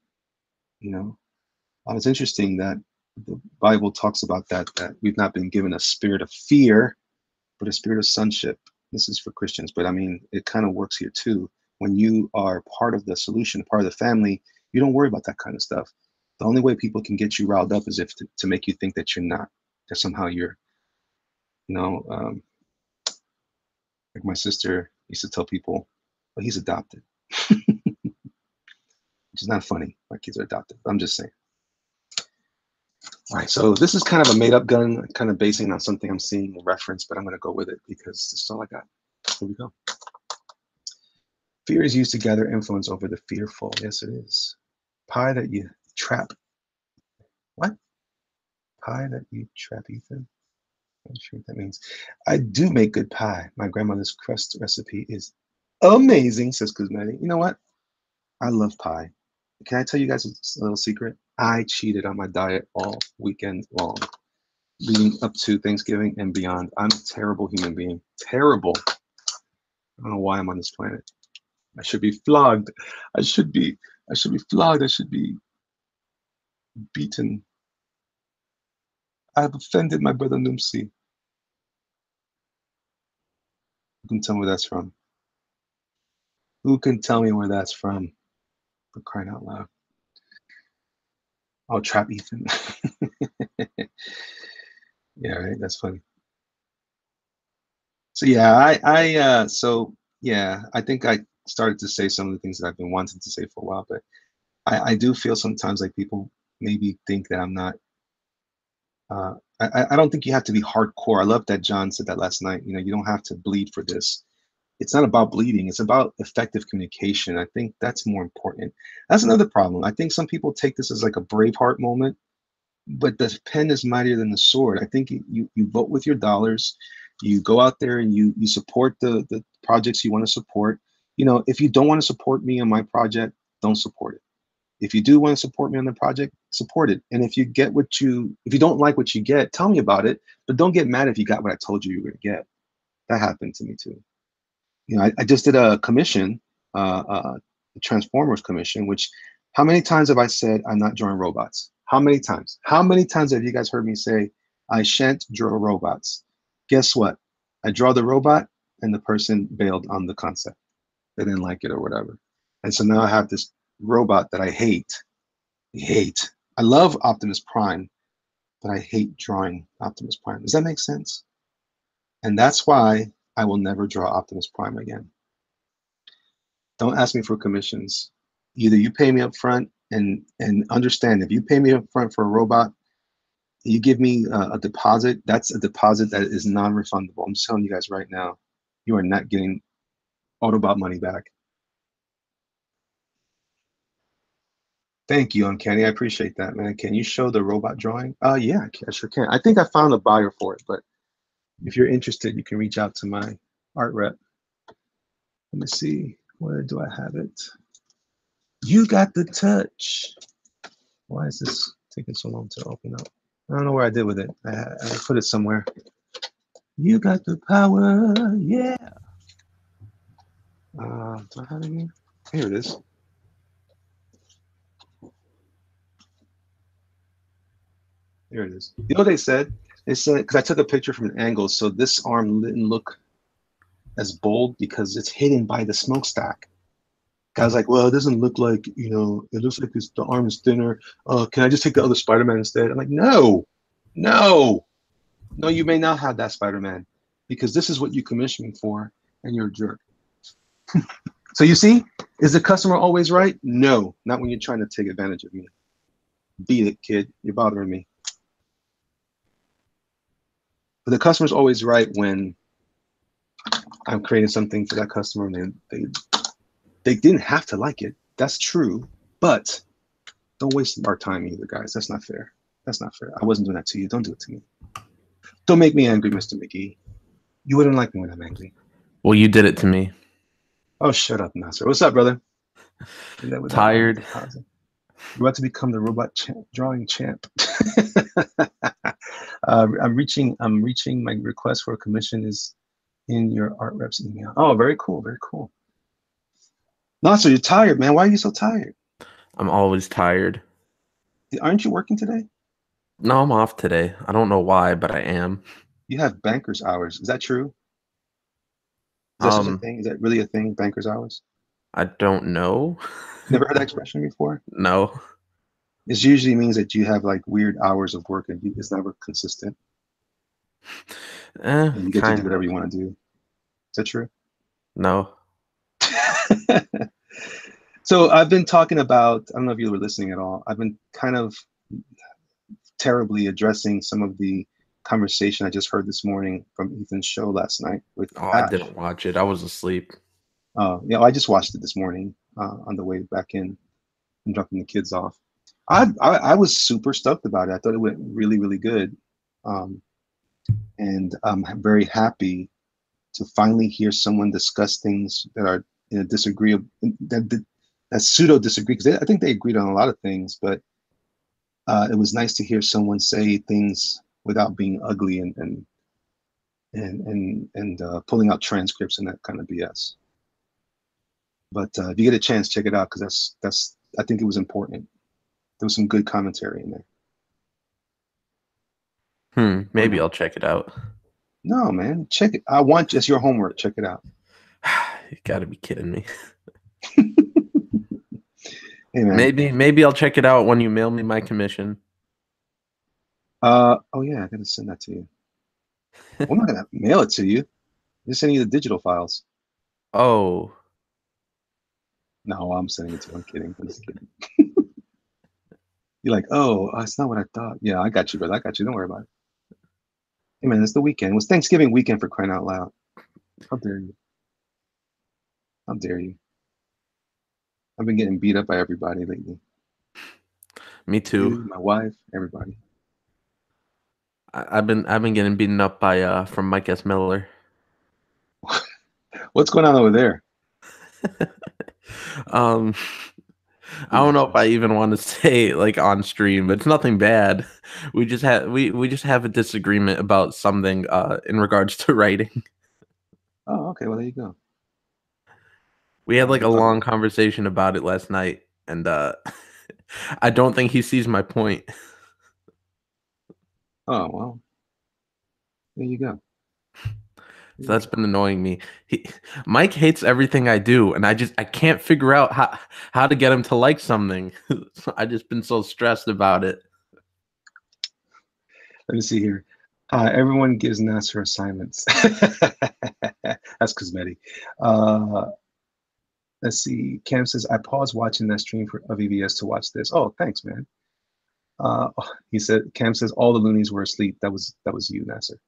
S1: It's interesting that the Bible talks about that we've not been given a spirit of fear, but a spirit of sonship. This is for Christians, but I mean, it kind of works here too. When you are part of the solution, part of the family, you don't worry about that kind of stuff. The only way people can get you riled up is if to make you think that you're not, that somehow you're, like my sister used to tell people, well, he's adopted. Which is not funny. My kids are adopted. I'm just saying. All right, so this is kind of a made-up gun, kind of basing on something I'm seeing in reference, but I'm going to go with it because this is all I got. Here we go. Fear is used to gather influence over the fearful. Yes, it is. Pie that you trap. What? Pie that you trap, Ethan? I'm not sure what that means. I do make good pie. My grandmother's crust recipe is amazing, says Kuzmeti. You know what? I love pie. Can I tell you guys a little secret? I cheated on my diet all weekend long, leading up to Thanksgiving and beyond. I'm a terrible human being. Terrible. I don't know why I'm on this planet. I should be flogged. I should be flogged. I should be beaten. I have offended my brother Numsi. Who can tell me where that's from? Who can tell me where that's from? For crying out loud. I'll trap Ethan. Yeah, right. That's funny. So yeah, I think I started to say some of the things that I've been wanting to say for a while, but I do feel sometimes like people maybe think that I'm not. I don't think you have to be hardcore. I love that John said that last night. You don't have to bleed for this. It's not about bleeding. It's about effective communication. I think that's more important. That's another problem. I think some people take this as like a Braveheart moment, but the pen is mightier than the sword. I think you vote with your dollars. You go out there and you support the projects you want to support. If you don't want to support me on my project, don't support it. If you do want to support me on the project, support it. And if you don't like what you get, tell me about it. But don't get mad if you got what I told you were going to get. That happened to me too. I just did a commission, a Transformers commission. Which, how many times have I said I'm not drawing robots? How many times? How many times have you guys heard me say I shan't draw robots? Guess what? I draw the robot, and the person bailed on the concept. They didn't like it or whatever. And so now I have this robot that I hate. I love Optimus Prime, but I hate drawing Optimus Prime. Does that make sense? And that's why I will never draw Optimus Prime again. Don't ask me for commissions. Either you pay me up front, and understand, if you pay me up front for a robot, you give me a deposit. That's a deposit that is non-refundable. I'm just telling you guys right now, you are not getting Autobot money back. Thank you, Uncanny. I appreciate that, man. Can you show the robot drawing? Yeah, I sure can. I think I found a buyer for it, but if you're interested, you can reach out to my art rep. Let me see. Where do I have it? You got the touch. Why is this taking so long to open up? I don't know where I did with it. I put it somewhere. You got the power, yeah. Do I have it here? Here it is. Here it is. You know what they said? They said, because I took a picture from an angle, so this arm didn't look as bold because it's hidden by the smokestack. I was like, well, it doesn't look like, it looks like the arm is thinner. Can I just take the other Spider-Man instead? I'm like, no, you may not have that Spider-Man, because this is what you commissioned me for, and you're a jerk. So you see, is the customer always right? No, not when you're trying to take advantage of me. Beat it, kid. You're bothering me. But the customer's always right when I'm creating something for that customer, and they didn't have to like it. That's true, but don't waste our time either, guys. That's not fair. That's not fair. I wasn't doing that to you. Don't do it to me. Don't make me angry, Mr. McGee. You wouldn't like me when I'm angry.
S2: Well, you did it to me.
S1: Oh, shut up, Nasser. What's up, brother?
S2: Tired.
S1: You're about to become the robot drawing champ. I'm reaching my request for a commission is in your art rep's email. Oh, very cool, very cool. Nasser, you're tired, man. Why are you so tired?
S2: I'm always tired.
S1: Aren't you working today?
S2: No, I'm off today. I don't know why, but I am.
S1: You have banker's hours. Is that true? Is that such a thing? Is that really a thing, banker's hours?
S2: I don't know.
S1: Never heard that expression before?
S2: No.
S1: It usually means that you have like weird hours of work and it's never consistent. And you get to do whatever you want to do. Is that true?
S2: No.
S1: So I've been talking about, I don't know if you were listening at all, I've been kind of terribly addressing some of the conversation I just heard this morning from Ethan's show last night with Ash.
S2: I didn't watch it. I was asleep.
S1: Yeah, I just watched it this morning on the way back in and dropping the kids off. I was super stoked about it. I thought it went really, really good. And I'm very happy to finally hear someone discuss things that are disagreeable, that pseudo disagree, because I think they agreed on a lot of things, but it was nice to hear someone say things without being ugly and pulling out transcripts and that kind of BS. But if you get a chance, check it out, because that's I think it was important. There was some good commentary in
S2: there. Maybe I'll check it out.
S1: No, man, check it. I want just your homework. Check it out.
S2: You gotta be kidding me.
S1: Hey, man.
S2: Maybe I'll check it out when you mail me my commission.
S1: Oh yeah, I gotta send that to you. I'm not gonna mail it to you. I'm just sending you the digital files.
S2: Oh.
S1: No, I'm sending it to you. I'm kidding. I'm just kidding. You're like, oh, that's not what I thought. Yeah, I got you, brother. I got you. Don't worry about it. Hey, man, it's the weekend. It was Thanksgiving weekend, for crying out loud. How dare you? How dare you? I've been getting beat up by everybody lately.
S2: Me too.
S1: You, my wife, everybody.
S2: I've been getting beaten up by from Mike S. Miller.
S1: What's going on over there?
S2: I don't know if I even want to say like on stream, but it's nothing bad. We just have a disagreement about something in regards to writing.
S1: Oh, okay. Well, there you go.
S2: We had like
S1: We'll
S2: a
S1: talk
S2: long
S1: about it.
S2: conversation about it last night, and I don't think he sees my point.
S1: Oh, well, there you go. There
S2: So
S1: you
S2: that's
S1: go.
S2: been annoying me. He, Mike hates everything I do, and I can't figure out how to get him to like something. So I just been so stressed about it.
S1: Let me see here. Everyone gives Nasser assignments. That's cosmetic. Uh, let's see. Cam says, I paused watching that stream of EVS to watch this. Oh, thanks, man. He said, Cam says, all the loonies were asleep. That was you, Nasser.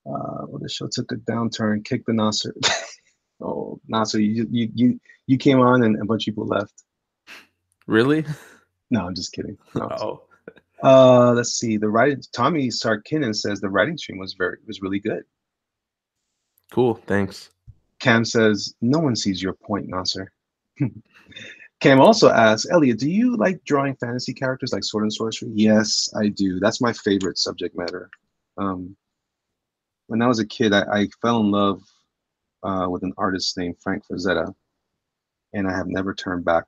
S1: Well, the show took a downturn, kicked the Nasser. Oh, Nasser, you came on and a bunch of people left.
S2: Really?
S1: No, I'm just kidding. No.
S2: Oh,
S1: Let's see. The writing Tommy Sarkinen says the writing stream was really good.
S2: cool. Thanks.
S1: Cam says, no one sees your point, Nasser. Cam also asks, Elliot, do you like drawing fantasy characters like sword and sorcery? Yes, I do. That's my favorite subject matter. Um, when I was a kid, I fell in love with an artist named Frank Frazetta, and I have never turned back.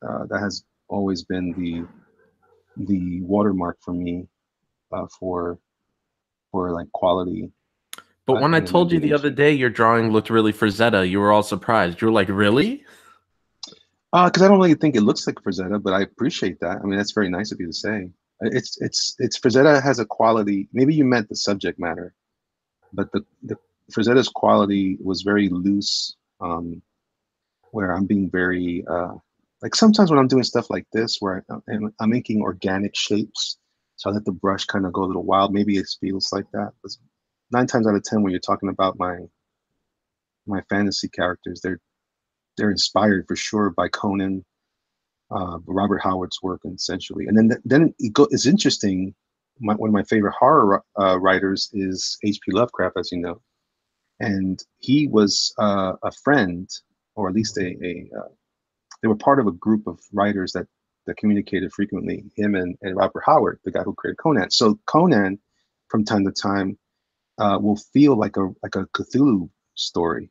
S1: That has always been the watermark for me for like quality
S2: But when I
S1: in
S2: told you the other
S1: imagination.
S2: day your drawing looked really Frazetta, you were all surprised. You were like, "Really?"
S1: Because I don't really think it looks like Frazetta, but I appreciate that. I mean, that's very nice of you to say. It's Frazetta has a quality. Maybe you meant the subject matter, but the Frazetta's quality was very loose. Where I'm being very like sometimes when I'm doing stuff like this, where I'm making organic shapes, so I let the brush kind of go a little wild. Maybe it feels like that. But 9 times out of 10, when you're talking about my fantasy characters, they're inspired for sure by Conan, Robert Howard's work, essentially. And then it's interesting. One of my favorite horror writers is H.P. Lovecraft, as you know, and he was a friend, or at least they were part of a group of writers that communicated frequently. Him and Robert Howard, the guy who created Conan. So Conan, from time to time, will feel like a Cthulhu story,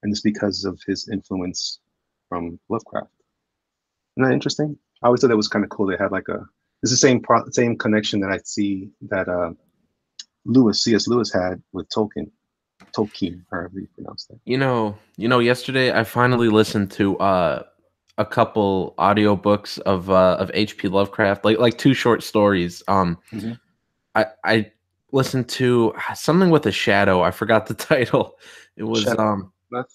S1: and it's because of his influence from Lovecraft. Isn't that interesting? I always thought that was kind of cool. They had like it's the same connection that I see that C.S. Lewis had with Tolkien, however you pronounce that.
S2: Yesterday I finally listened to a couple audiobooks of H.P. Lovecraft, like two short stories.
S1: Mhm.
S2: I listened to something with a shadow. I forgot the title. It was
S1: Shadow Innsmouth?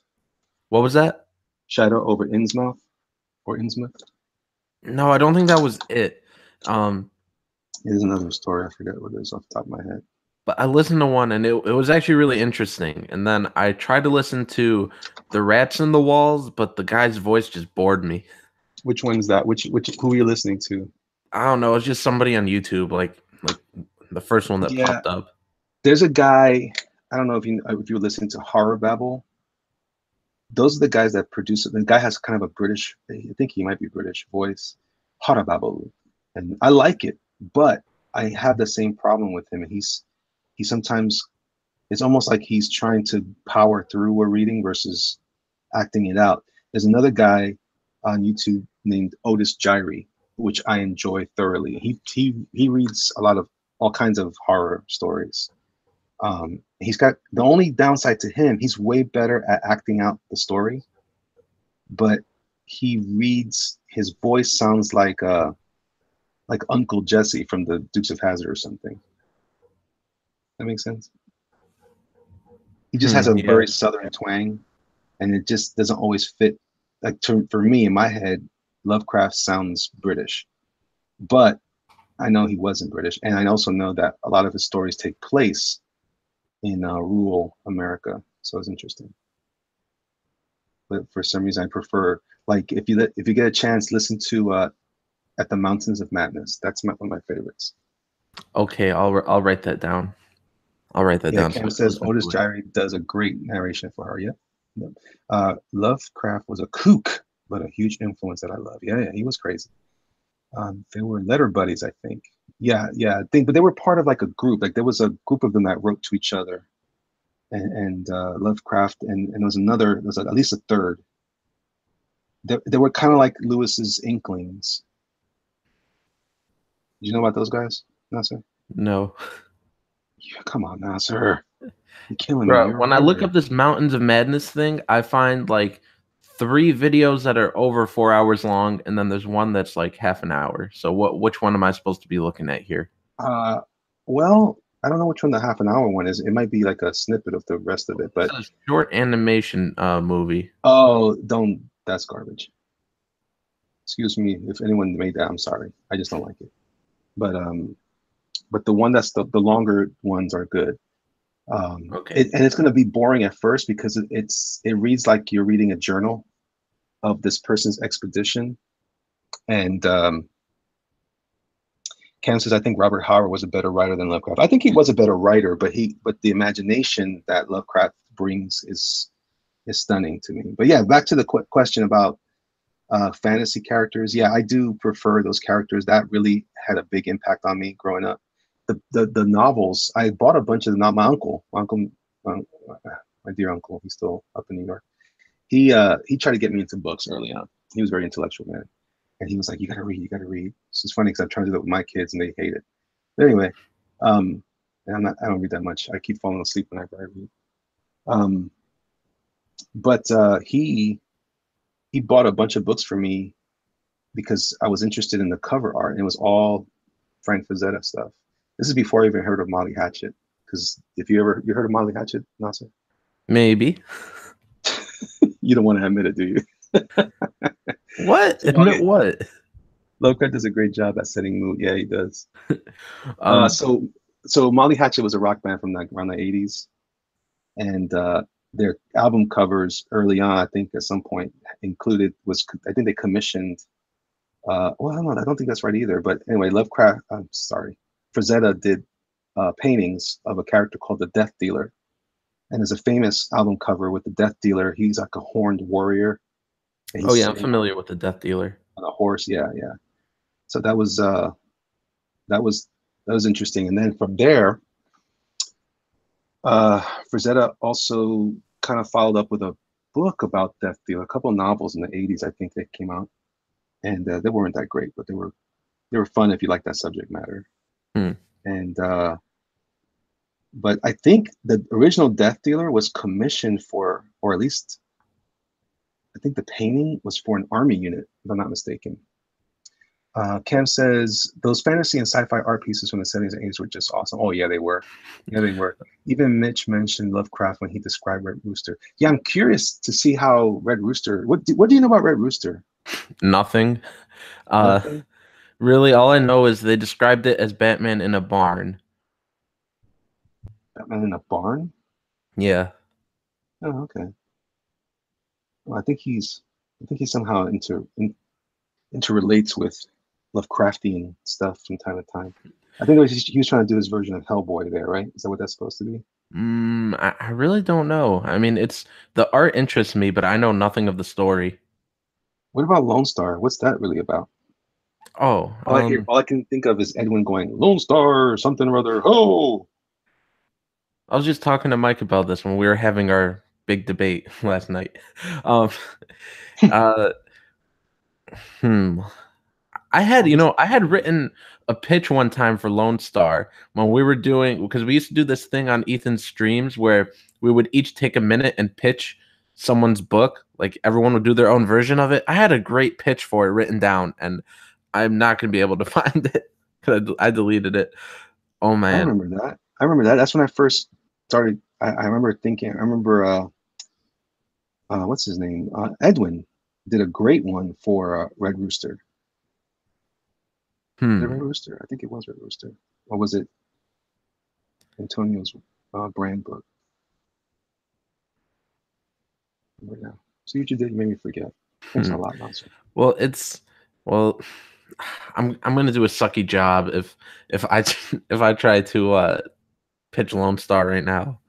S2: what was that?
S1: Shadow over Innsmouth or Innsmouth?
S2: No, I don't think that was it. Um,
S1: It is another story. I forget what it is off the top of my head.
S2: but I listened to one and it was actually really interesting. And then I tried to listen to The Rats in the Walls, but the guy's voice just bored me.
S1: Which one is that? Which who are you listening to?
S2: I don't know. It's just somebody on YouTube, like the first one that
S1: Yeah,
S2: popped up.
S1: there's a guy. I don't know if you're listening to Horror Babble. Those are the guys that produce it. The guy has kind of a British. I think he might be British voice. Horror Babble, and I like it, but I have the same problem with him. He sometimes it's almost like he's trying to power through a reading versus acting it out. There's another guy on YouTube named Otis Gyrie, which I enjoy thoroughly. He reads a lot of all kinds of horror stories. He's got the only downside to him. He's way better at acting out the story, but he reads. His voice sounds like Uncle Jesse from the Dukes of Hazzard or something. That makes sense. He just has a
S2: Yeah.
S1: very southern twang, and it just doesn't always fit. For me in my head, Lovecraft sounds British, but I know he wasn't British, and I also know that a lot of his stories take place in rural America, so it's interesting. But for some reason, I prefer like if you get a chance, listen to "At the Mountains of Madness." That's one of my favorites.
S2: Okay, I'll write that down. I'll write that
S1: Yeah,
S2: down so
S1: Cam
S2: I can
S1: says
S2: listen
S1: Otis
S2: to it.
S1: Jiry does a great narration for her. Yep. Yep. Lovecraft was a kook. but a huge influence that I love. Yeah, yeah, he was crazy. They were letter buddies, I think. Yeah, yeah, I think, but they were part of like a group. Like there was a group of them that wrote to each other, and Lovecraft, and there was another. There was at least a third. They were kind of like Lewis's Inklings. Did you know about those guys, Nasser?
S2: No.
S1: Yeah, come on, Nasser. You're killing me.
S2: Bro,
S1: You're a
S2: when I look
S1: writer.
S2: up this Mountains of Madness thing, I find like 3 videos that are over 4 hours long, and then there's one that's like half an hour. So which one am I supposed to be looking at here?
S1: Uh, well, I don't know which one the half an hour one is. It might be like a snippet of the rest of it,
S2: It
S1: but
S2: says short animation movie.
S1: oh, don't. That's garbage. Excuse me if anyone made that. I'm sorry. I just don't like it. But the one that's the longer ones are good.
S2: Okay.
S1: And it's going to be boring at first because it reads like you're reading a journal of this person's expedition. And Cam says, I think Robert Howard was a better writer than Lovecraft. I think he was a better writer, but the imagination that Lovecraft brings is stunning to me. But yeah, back to the question about fantasy characters. Yeah, I do prefer those characters. That really had a big impact on me growing up. The novels, I bought a bunch of them. Not my uncle, um, my dear uncle, he's still up in New York. He tried to get me into books early on. He was a very intellectual man, and he was like, "You gotta read, you gotta read." This is funny because I've tried to do that with my kids, and they hate it. But anyway, and I don't read that much. I keep falling asleep whenever I read. Um, but he bought a bunch of books for me because I was interested in the cover art, and it was all Frank Frazetta stuff. This is before I even heard of Molly Hatchet. Because if you heard of Molly Hatchet, Nasser?
S2: Maybe.
S1: You don't want to admit it, do you?
S2: What?
S1: So
S2: Admit
S1: Molly,
S2: what?
S1: Lovecraft does a great job at setting mood. Yeah, he does. Uh,
S2: Um,
S1: so so Molly Hatchet was a rock band from like around the 80s, and their album covers early on, I think at some point included was I think they commissioned. Well, I don't know. I don't think that's right either. But anyway, Lovecraft. I'm sorry, Frazetta did paintings of a character called the Death Dealer, and there's a famous album cover with the Death Dealer. He's like a horned warrior, and
S2: oh
S1: he's
S2: yeah, I'm
S1: sitting
S2: familiar with the Death Dealer.
S1: on a horse. Yeah, yeah. So that was that was interesting. And then from there, uh, Frazetta also kind of followed up with a book about Death Dealer, a couple of novels in the 80s, I think, that came out, and they weren't that great, but they were fun if you like that subject matter.
S2: Hmm.
S1: And but I think the original Death Dealer was commissioned for, or at least I think the painting was for an army unit, if I'm not mistaken. Cam says those fantasy and sci-fi art pieces from the 70s and 80s were just awesome. Oh yeah, they were. Yeah, they were. Even Mitch mentioned Lovecraft when he described Red Rooster. Yeah, I'm curious to see how Red Rooster. What do you know about Red Rooster?
S2: Nothing. Uh,
S1: Nothing.
S2: really, all I know is they described it as Batman in a barn.
S1: Batman in a barn.
S2: Yeah.
S1: Oh, okay. Well, I think he's somehow interrelates with Lovecraftian stuff from time to time. I think he was trying to do his version of Hellboy there, right? Is that what that's supposed to be?
S2: I really don't know. I mean, it's the art interests me, but I know nothing of the story.
S1: What about Lone Star? What's that really about?
S2: Oh,
S1: All I can think of is Edwin going Lone Star or something or other. Oh,
S2: I was just talking to Mike about this when we were having our big debate last night. Um, uh, hmm. I had written a pitch one time for Lone Star when we were doing because we used to do this thing on Ethan's streams where we would each take a minute and pitch someone's book. Like everyone would do their own version of it. I had a great pitch for it written down, and I'm not gonna be able to find it because I deleted it. Oh
S1: I
S2: man.
S1: remember that. I remember that. That's when I first started. I remember thinking. I remember what's his name? Edwin did a great one for Red Rooster. Was it Red
S2: Hmm.
S1: Rooster? I think it was Red Rooster. Or was it Antonio's brand book? Right now. See what you did? You made me forget. Thanks
S2: Hmm.
S1: a lot, Monster.
S2: Well, well. I'm gonna do a sucky job if I if I try to pitch Lone Star right now.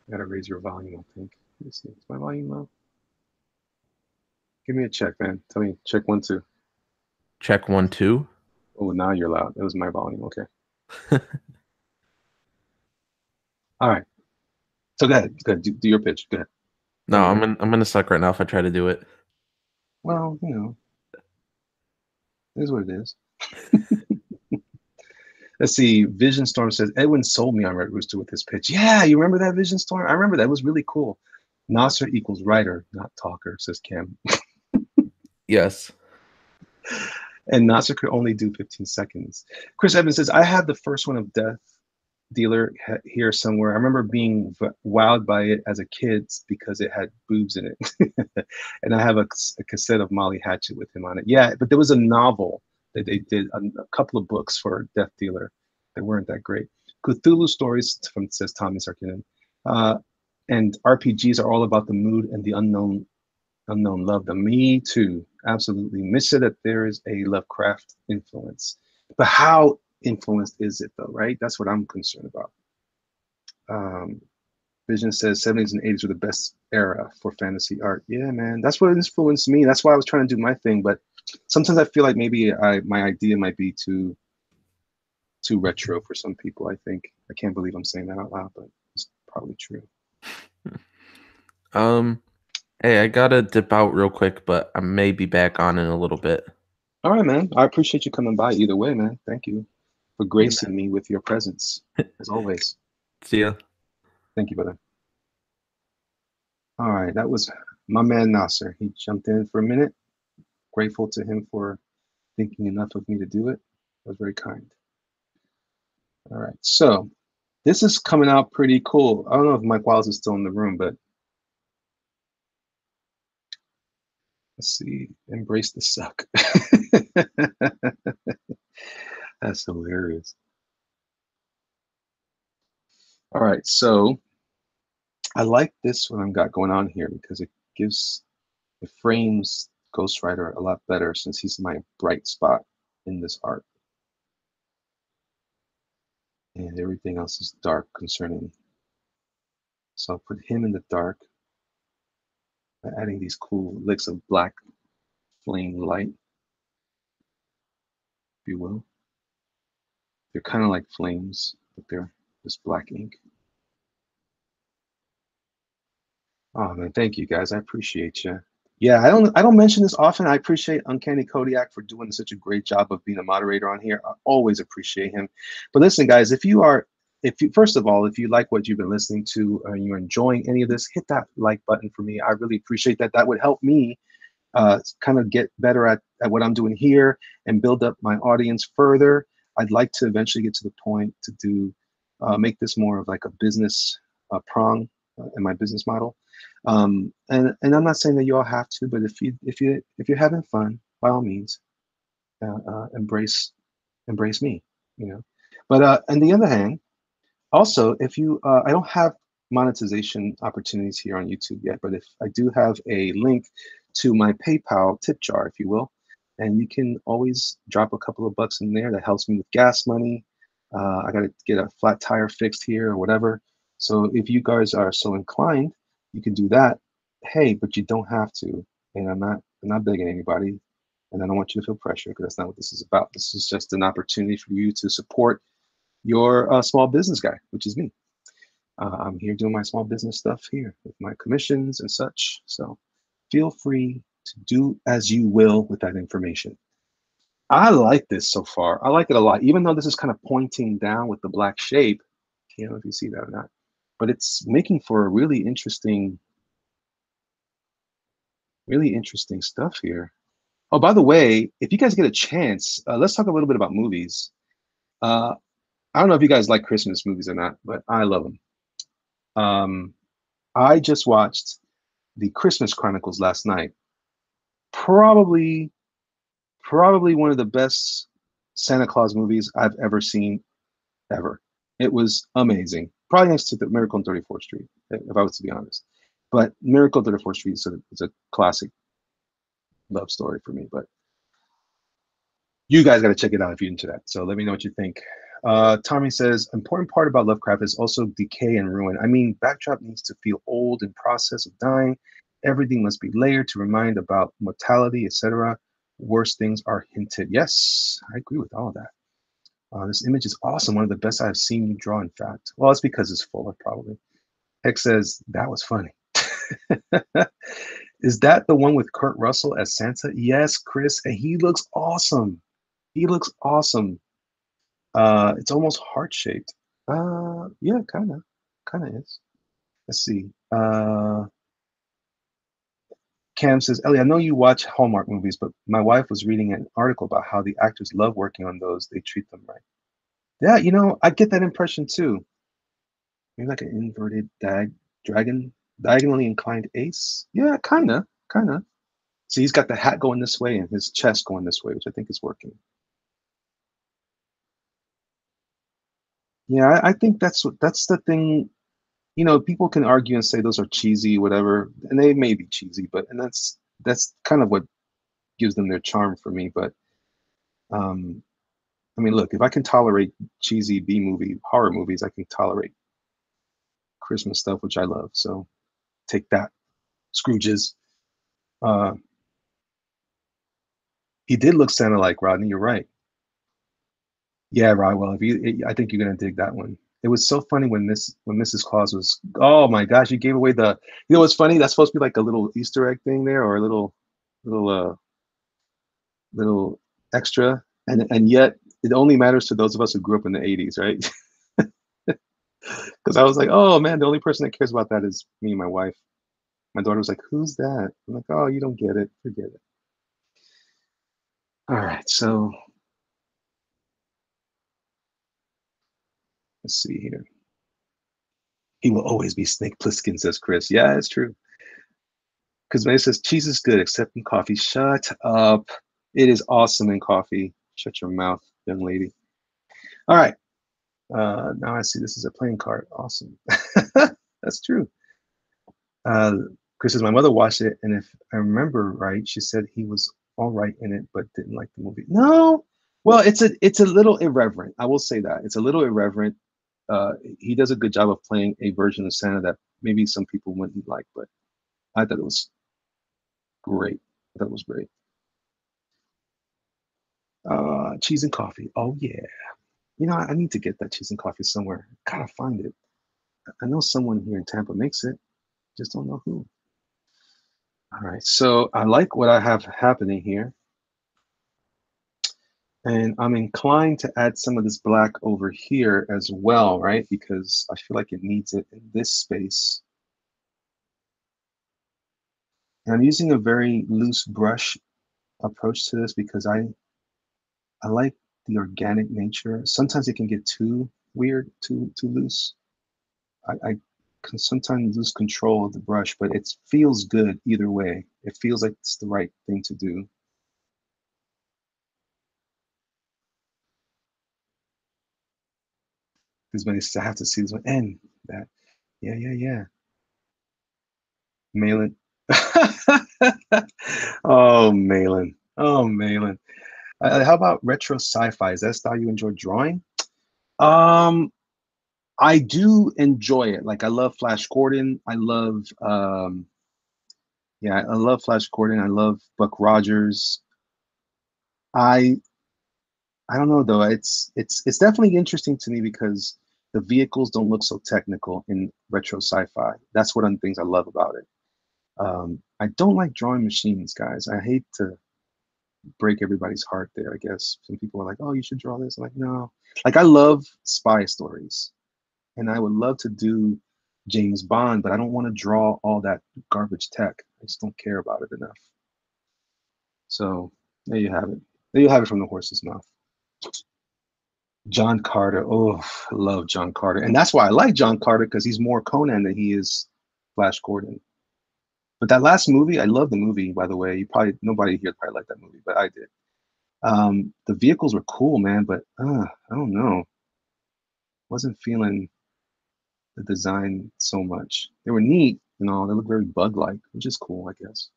S1: I gotta raise your volume, I think. Let me see. Is my volume low? Give me a check, man. Tell me, check 1, 2.
S2: Check 1, 2.
S1: Oh, now you're loud. It was my volume. Okay. All right. So go ahead. Go ahead. Do your pitch. Go ahead.
S2: No, I'm gonna suck right now if I try to do it.
S1: Well, it is what it is. Let's see. Vision Storm says Edwin sold me on Red Rooster with his pitch. Yeah, you remember that, Vision Storm? I remember that. It was really cool. Nasser equals writer, not talker, says Cam.
S2: Yes.
S1: And Nasser could only do 15 seconds. Chris Evans says, I had the first one of Death Dealer here somewhere. I remember being wowed by it as a kid because it had boobs in it. And I have a cassette of Molly Hatchet with him on it. Yeah, but there was a novel that they did, a couple of books for Death Dealer that weren't that great. Cthulhu stories, says Tommy Sarkinen. And RPGs are all about the mood and the unknown love. Me too, absolutely. Mitch said that there is a Lovecraft influence, but how influenced is it though, right? That's what I'm concerned about. Vision says 70s and 80s were the best era for fantasy art. Yeah, man, that's what influenced me. That's why I was trying to do my thing, but sometimes I feel like maybe my idea might be too retro for some people. I think. I can't believe I'm saying that out loud, but it's probably true.
S2: Hey, I gotta dip out real quick, but I may be back on in a little bit.
S1: All right, man. I appreciate you coming by either way, man. Thank you for gracing me with your presence, as always.
S2: See ya.
S1: Thank you, brother. All right, that was my man Nasser. He jumped in for a minute. Grateful to him for thinking enough of me to do it. That was very kind. All right, so this is coming out pretty cool. I don't know if Mike Wiles is still in the room, but let's see. Embrace the suck. That's hilarious. All right, so I like this one I've got going on here because it frames Ghost Rider a lot better since he's my bright spot in this art. And everything else is dark concerning. So I'll put him in the dark by adding these cool licks of black flame light, if you will. They're kind of like flames, but they're just black ink. Oh man, thank you guys. I appreciate you. Yeah, I don't mention this often. I appreciate Uncanny Kodiak for doing such a great job of being a moderator on here. I always appreciate him. But listen, guys, if you first of all, if you like what you've been listening to and you're enjoying any of this, hit that like button for me. I really appreciate that. That would help me kind of get better at what I'm doing here and build up my audience further. I'd like to eventually get to the point to do make this more of like a business prong in my business model. And I'm not saying that you all have to, but if you're having fun, by all means, embrace me, you know. But on the other hand, also if you I don't have monetization opportunities here on YouTube yet, but if I do have a link to my PayPal tip jar, if you will, and you can always drop a couple of bucks in there. That helps me with gas money. I got to get a flat tire fixed here or whatever. So if you guys are so inclined, you can do that. Hey, but you don't have to. And I'm not begging anybody. And I don't want you to feel pressure because that's not what this is about. This is just an opportunity for you to support your small business guy, which is me. I'm here doing my small business stuff here with my commissions and such. So feel free to do as you will with that information. I like this so far. I like it a lot, even though this is kind of pointing down with the black shape. I don't know if you see that or not, but it's making for a really interesting stuff here. Oh, by the way, if you guys get a chance, let's talk a little bit about movies. I don't know if you guys like Christmas movies or not, but I love them. I just watched the Christmas Chronicles last night. Probably one of the best Santa Claus movies I've ever seen, ever. It was amazing. Probably next to the Miracle on 34th Street, if I was to be honest. But Miracle on 34th Street is a classic love story for me. But you guys got to check it out if you're into that. So let me know what you think. Tommy says, important part about Lovecraft is also decay and ruin. I mean, Backdrop needs to feel old and process of dying. Everything must be layered to remind about mortality, etc. Worse things are hinted. Yes, I agree with all that. This image is awesome. One of the best I've seen you draw, in fact. Well, it's because it's fuller, probably. Heck says, that was funny. Is that the one with Kurt Russell as Santa? Yes, Chris. And he looks awesome. He looks awesome. It's almost heart-shaped. Yeah, kind of. Kind of is. Let's see. Cam says, Ellie, I know you watch Hallmark movies, but my wife was reading an article about how the actors love working on those. They treat them right. Yeah, I get that impression too. Maybe like an inverted dragon, diagonally inclined ace. Yeah, kind of. So he's got the hat going this way and his chest going this way, which I think is working. Yeah, I think that's the thing. People can argue and say those are cheesy, whatever, and they may be cheesy, and that's kind of what gives them their charm for me. But um, I mean, look, if I can tolerate cheesy B movie horror movies, I can tolerate Christmas stuff, which I love. So take that, Scrooges. Uh, he did look Santa-like, Rodney. You're right. Yeah, right. Well, I think you're gonna dig that one. It was so funny when Mrs. Claus was. Oh my gosh, you gave away the. You know what's funny? That's supposed to be like a little Easter egg thing there, or a little little extra, and yet it only matters to those of us who grew up in the '80s, right? Because I was like, oh man, the only person that cares about that is me and my wife. My daughter was like, who's that? I'm like, oh, you don't get it. Forget it. All right, so let's see here. He will always be Snake Plissken, says Chris. Yeah, it's true. Because May says cheese is good except in coffee. Shut up. It is awesome in coffee. Shut your mouth, young lady. All right. Now I see this is a playing card. Awesome. That's true. Uh, Chris says my mother watched it, and if I remember right, she said he was all right in it, but didn't like the movie. No. Well, it's a little irreverent. I will say that it's a little irreverent. He does a good job of playing a version of Santa that maybe some people wouldn't like, but I thought it was great. I thought it was great. Cheese and coffee. Oh yeah. I need to get that cheese and coffee somewhere. Gotta find it. I know someone here in Tampa makes it. Just don't know who. All right. So I like what I have happening here. And I'm inclined to add some of this black over here as well, right? Because I feel like it needs it in this space. And I'm using a very loose brush approach to this because I like the organic nature. Sometimes it can get too weird, too loose. I can sometimes lose control of the brush, but it feels good either way. It feels like it's the right thing to do. Because when I have to see this one and that. Yeah, yeah, yeah. Malin. Oh, Malin. Oh, Malin. How about retro sci-fi? Is that style you enjoy drawing? Um, I do enjoy it. Like I love Flash Gordon. Yeah, I love Flash Gordon. I love Buck Rogers. I I don't know though. It's definitely interesting to me because the vehicles don't look so technical in retro sci-fi. That's one of the things I love about it. I don't like drawing machines, guys. I hate to break everybody's heart there. I guess some people are like, "Oh, you should draw this." I'm like, no. Like I love spy stories, and I would love to do James Bond, but I don't want to draw all that garbage tech. I just don't care about it enough. So there you have it. There you have it from the horse's mouth. John Carter. Oh, I love John Carter. And that's why I like John Carter because he's more Conan than he is Flash Gordon. But that last movie, I love the movie, by the way. Nobody here probably liked that movie, but I did. The vehicles were cool, man, but I don't know. Wasn't feeling the design so much. They were neat and all. They look very bug-like, which is cool, I guess.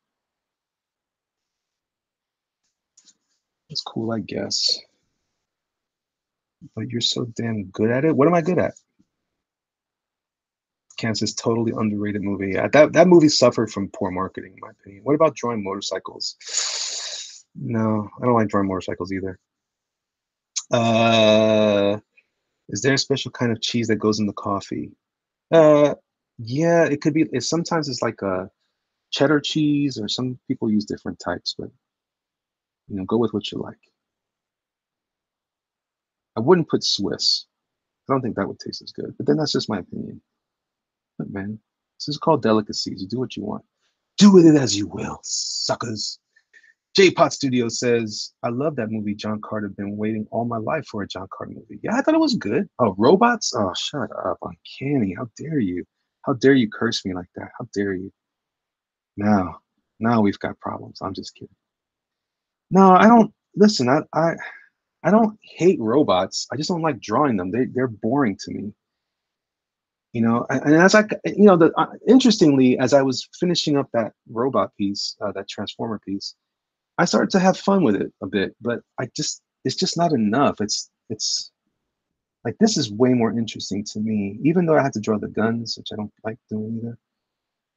S1: It's cool, I guess. But you're so damn good at it. What am I good at? Kansas, totally underrated movie. Yeah, that movie suffered from poor marketing, in my opinion. What about drawing motorcycles? No, I don't like drawing motorcycles either. Uh, is there a special kind of cheese that goes in the coffee? Uh, yeah, it could be. Sometimes it's like a cheddar cheese, or some people use different types, but go with what you like. I wouldn't put Swiss. I don't think that would taste as good, but then that's just my opinion. Look, man, this is called delicacies. You do what you want. Do with it as you will, suckers. J Pot Studio says, I love that movie, John Carter. Been waiting all my life for a John Carter movie. Yeah, I thought it was good. Oh, robots? Oh, shut up. Uncanny. How dare you? How dare you curse me like that? How dare you? Now, now we've got problems. I'm just kidding. No, I don't listen, I don't hate robots. I just don't like drawing them. They're boring to me. And as interestingly, as I was finishing up that robot piece, that transformer piece, I started to have fun with it a bit, but it's just not enough. It's like this is way more interesting to me, even though I had to draw the guns, which I don't like doing either.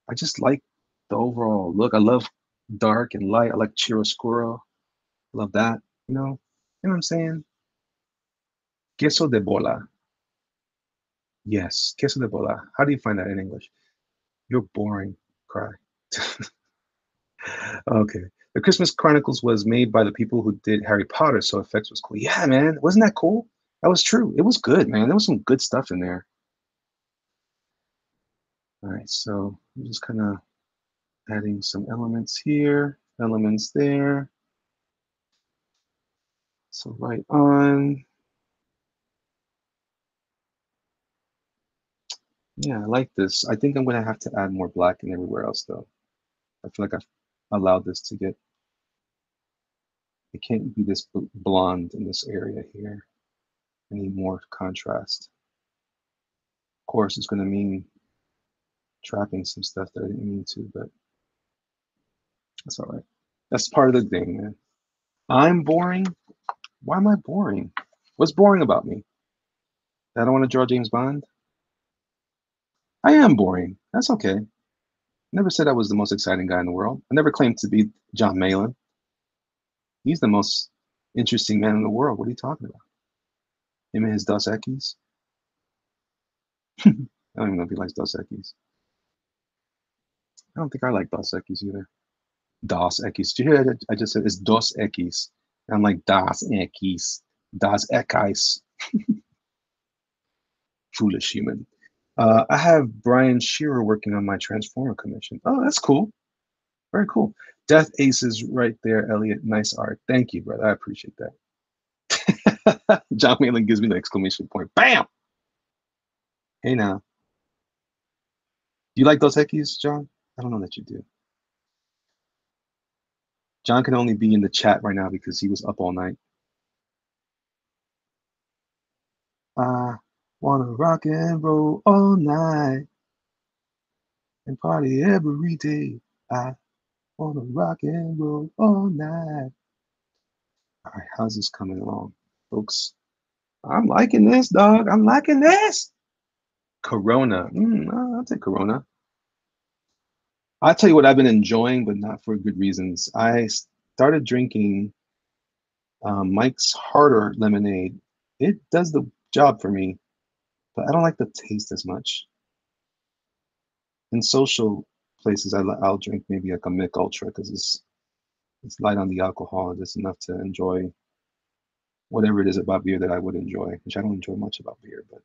S1: I just like the overall look. I love dark and light. I like chiaroscuro. Love that. You know what I'm saying? Queso de bola. Yes, queso de bola. How do you find that in English? You're boring. Cry. Okay. The Christmas Chronicles was made by the people who did Harry Potter, so effects was cool. Yeah, man. Wasn't that cool? That was true. It was good, man. There was some good stuff in there. All right, so I'm just kind of adding some elements here, elements there. So right on. Yeah, I like this. I think I'm gonna have to add more black in everywhere else though. I feel like I've allowed this to get, it can't be this blonde in this area here. I need more contrast. Of course, it's gonna mean trapping some stuff that I didn't mean to, but that's all right. That's part of the thing, man. I'm boring. Why am I boring? What's boring about me? I don't want to draw James Bond. I am boring. That's okay. Never said I was the most exciting guy in the world. I never claimed to be John Malin. He's the most interesting man in the world. What are you talking about? Him and his Dos Equis? I don't even know if he likes Dos Equis. I don't think I like Dos Equis either. Dos Equis. Did you hear that? I just said it's Dos Equis. I'm like Das Equis. Das Equis. Foolish human. I have Brian Shearer working on my Transformer commission. Oh, that's cool. Very cool. Death Aces right there, Elliot. Nice art. Thank you, brother. I appreciate that. John Malin gives me the exclamation point. Bam! Hey now. Do you like those Heckies, John? I don't know that you do. John can only be in the chat right now because he was up all night. I wanna rock and roll all night and party every day. I wanna rock and roll all night. All right, how's this coming along, folks? I'm liking this, dog. I'm liking this. Corona. I'll take Corona. I'll tell you what I've been enjoying, but not for good reasons. I started drinking Mike's Harder lemonade. It does the job for me, but I don't like the taste as much. In social places, I'll drink maybe like a Mick Ultra because it's light on the alcohol and just enough to enjoy whatever it is about beer that I would enjoy, which I don't enjoy much about beer, but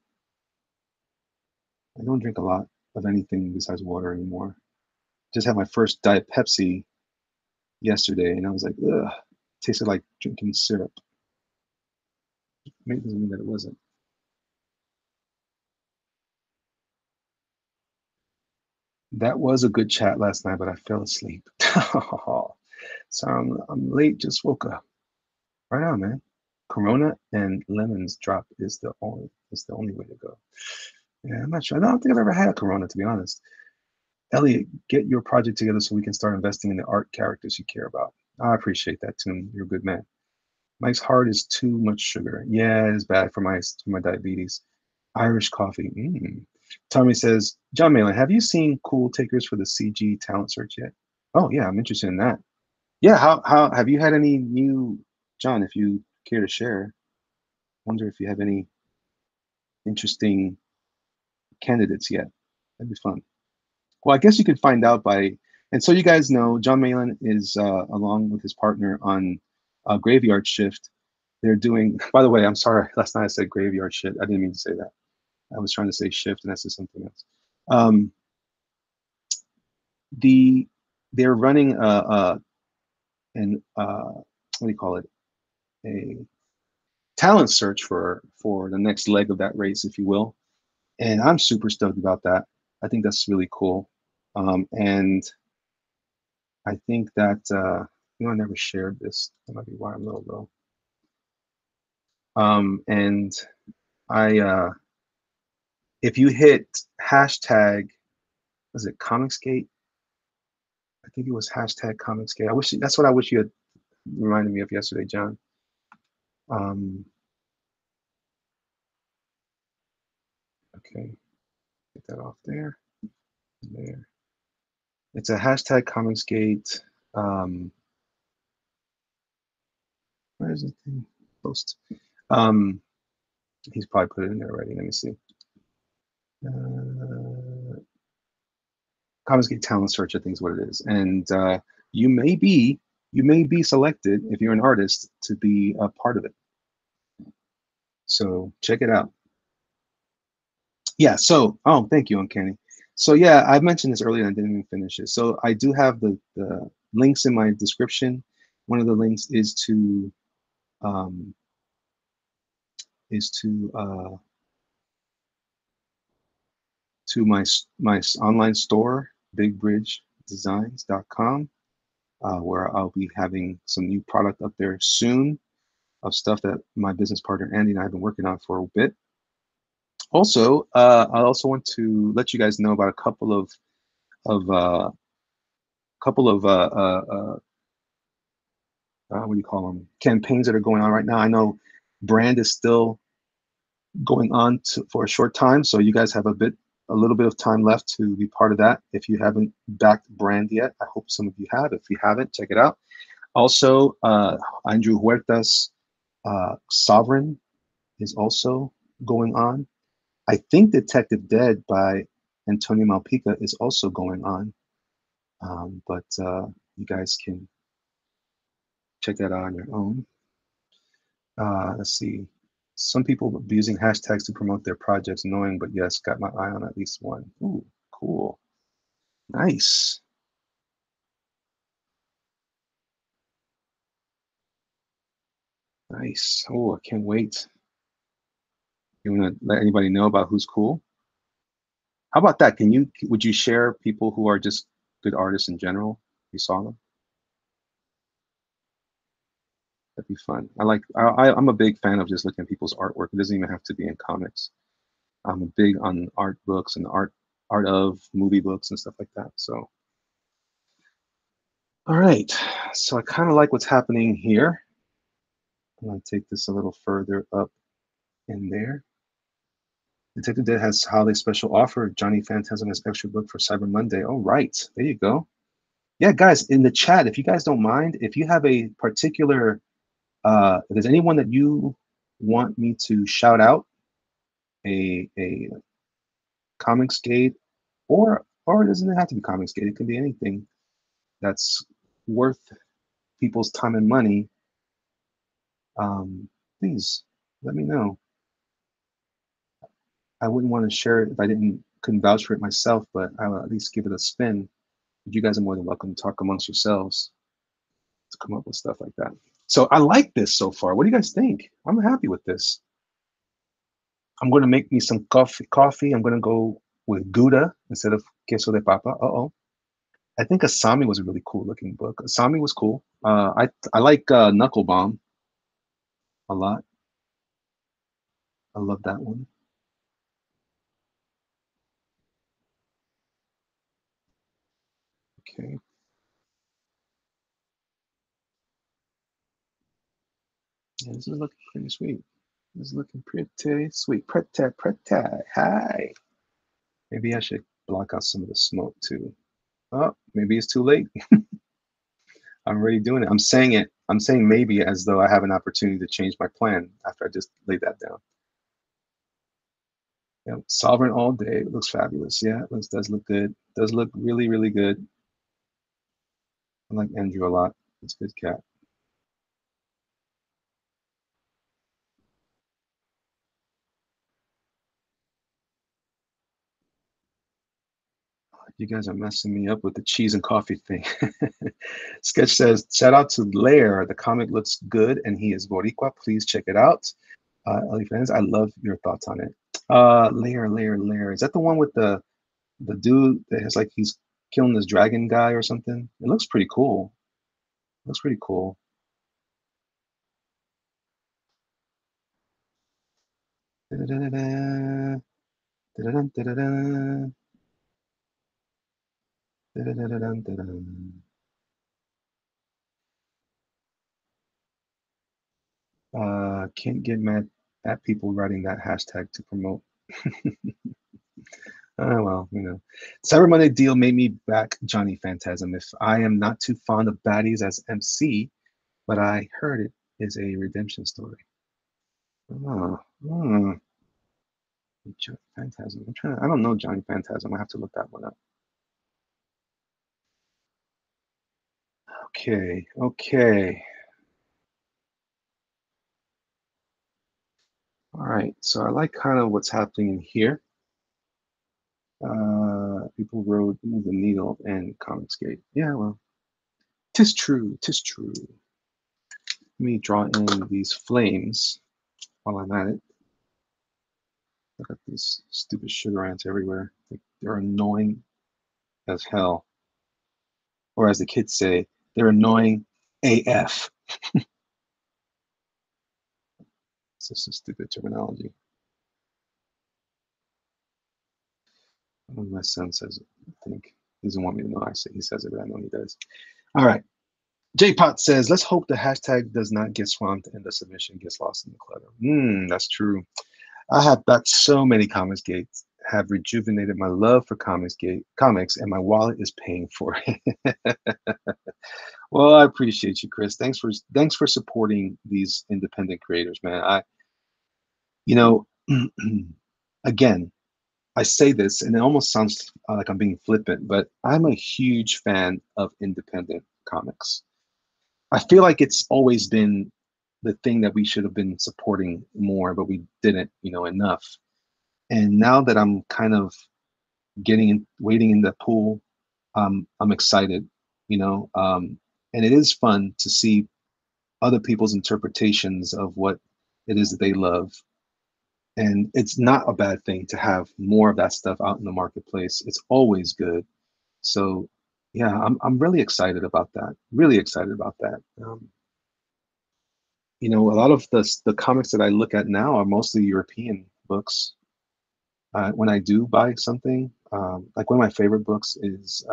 S1: I don't drink a lot of anything besides water anymore. Just had my first Diet Pepsi yesterday, and I was like, ugh, tasted like drinking syrup. Maybe it doesn't mean that it wasn't. That was a good chat last night, but I fell asleep. So I'm late, just woke up. Right on, man. Corona and lemons drop is the only way to go. Yeah, I'm not sure. I don't think I've ever had a Corona, to be honest. Elliot, get your project together so we can start investing in the art characters you care about. I appreciate that, Tim. You're a good man. Mike's heart is too much sugar. Yeah, it's bad for my diabetes. Irish coffee. Tommy says, John Malin, have you seen cool takers for the CG talent search yet? Oh yeah, I'm interested in that. Yeah, how have you had any new, John, if you care to share? Wonder if you have any interesting candidates yet. That'd be fun. Well, I guess you could find out by, and so you guys know, John Malin is along with his partner on Graveyard Shift. They're doing, by the way, I'm sorry, last night I said Graveyard Shift. I didn't mean to say that. I was trying to say shift and I said something else. Um, the they're running an what do you call it? A talent search for the next leg of that race, if you will. And I'm super stoked about that. I think that's really cool. And I think that I never shared this. That might be why I'm a little low. And I if you hit hashtag, was it ComicsGate? I think it was hashtag ComicsGate. I wish that's what I wish you had reminded me of yesterday, John. Um, okay, get that off there. There. It's a hashtag ComicsGate. Where is the thing? Post. Um, he's probably put it in there already. Let me see. ComicGate Talent Search, I think is what it is. And you may be selected if you're an artist to be a part of it. So check it out. Yeah. So thank you, Uncanny. So yeah, I mentioned this earlier and I didn't even finish it. So I do have the links in my description. One of the links is um, to my online store, bigbridgedesigns.com, where I'll be having some new product up there soon of stuff that my business partner Andy and I have been working on for a bit. Also, I also want to let you guys know about a couple of what do you call them, campaigns that are going on right now. I know brand is still going on for a short time, so you guys have a little bit of time left to be part of that. If you haven't backed brand yet, I hope some of you have. If you haven't, check it out. Also, Andrew Huerta's Sovereign is also going on. I think Detective Dead by Antonio Malpica is also going on, but you guys can check that out on your own. Let's see. Some people will be using hashtags to promote their projects, knowing, but yes, got my eye on at least one. Ooh, cool. Nice. Nice. Oh, I can't wait. You want to let anybody know about who's cool? How about that? Would you share people who are just good artists in general? You saw them? That'd be fun. I'm a big fan of just looking at people's artwork. It doesn't even have to be in comics. I'm a big on art books and art of movie books and stuff like that. So, all right. So I kind of like what's happening here. I'm gonna take this a little further up in there. Detective Dead has holiday special offer. Johnny Phantasm has extra book for Cyber Monday. All right, there you go. Yeah, guys, in the chat, if you guys don't mind, if you have a particular, if there's anyone that you want me to shout out, a ComicGate, or it doesn't have to be ComicGate. It can be anything that's worth people's time and money. Please let me know. I wouldn't want to share it if I couldn't vouch for it myself, but I will at least give it a spin. You guys are more than welcome to talk amongst yourselves to come up with stuff like that. So I like this so far. What do you guys think? I'm happy with this. I'm going to make me some coffee. I'm going to go with Gouda instead of queso de papa. Uh-oh. I think Asami was a really cool looking book. Asami was cool. I like Knuckle Bomb a lot. I love that one. Okay. Yeah, this is looking pretty sweet. This is looking pretty sweet. Pretty. Hi. Maybe I should block out some of the smoke too. Oh, maybe it's too late. I'm already doing it. I'm saying it. I'm saying maybe as though I have an opportunity to change my plan after I just laid that down. Yeah, Sovereign all day. It looks fabulous. Yeah, it does look good. Does look really, really good. I like Andrew a lot. It's a good cat. You guys are messing me up with the cheese and coffee thing. Sketch says, shout out to Lair. The comic looks good and he is Boricua. Please check it out. LA fans, I love your thoughts on it. Lair. Is that the one with the dude that has like he's killing this dragon guy or something? It looks pretty cool. Looks pretty cool. Da-da-da-da-da. Da-da-dum, da-da-dum, da-da-dum. Can't get mad at people writing that hashtag to promote. Well, Cyber Monday deal made me back Johnny Phantasm. If I am not too fond of baddies as MC, but I heard it is a redemption story. Oh, Johnny Phantasm. I don't know Johnny Phantasm. I have to look that one up. Okay. All right. So I like kind of what's happening in here. People wrote move the needle and ComicGate. Yeah, well, tis true. Let me draw in these flames while I'm at it. Look at these stupid sugar ants everywhere. They're annoying as hell. Or as the kids say, they're annoying AF. It's just a stupid terminology. My son says it, I think. He doesn't want me to know I say he says it, but I know he does. All right. J-Pot says, let's hope the hashtag does not get swamped and the submission gets lost in the clutter. That's true. I have got so many ComicGates, have rejuvenated my love for comics, and my wallet is paying for it. Well, I appreciate you, Chris. Thanks for supporting these independent creators, man. You know, again, I say this, and it almost sounds like I'm being flippant, but I'm a huge fan of independent comics. I feel like it's always been the thing that we should have been supporting more, but we didn't, enough. And now that I'm kind of wading in the pool, I'm excited, you know, and it is fun to see other people's interpretations of what it is that they love. And it's not a bad thing to have more of that stuff out in the marketplace. It's always good. So, yeah, I'm really excited about that. Really excited about that. A lot of the comics that I look at now are mostly European books. When I do buy something, like one of my favorite books is,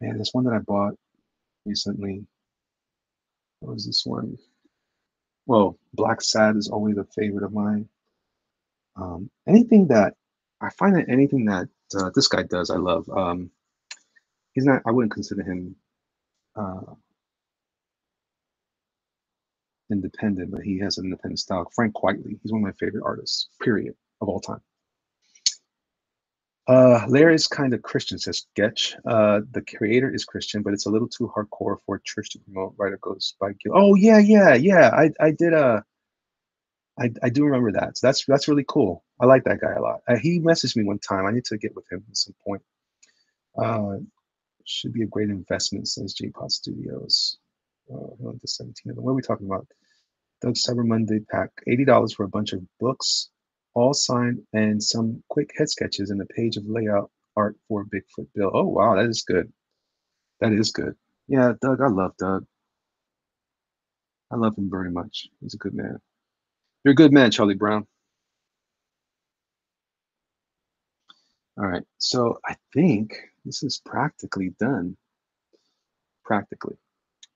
S1: man, this one that I bought recently. What was this one? Well, Black Sad is always a favorite of mine. Anything that I find that anything that this guy does, I love. He's not. I wouldn't consider him uh, independent, but he has an independent style. Frank Quitely. He's one of my favorite artists. Period of all time. Larry is kind of Christian, says Sketch. The creator is Christian, but it's a little too hardcore for a church to promote. Writer goes by Gil. Oh yeah. I did. I do remember that. So that's really cool. I like that guy a lot. He messaged me one time. I need to get with him at some point. Uh, should be a great investment, says J-Pod Studios. The 17 of them. What are we talking about? Doug Cyber Monday pack, $80 for a bunch of books, all signed, and some quick head sketches and a page of layout art for Bigfoot Bill. Oh wow, that is good. That is good. Yeah, Doug, I love Doug. I love him very much. He's a good man. You're a good man, Charlie Brown. All right, so I think this is practically done. Practically.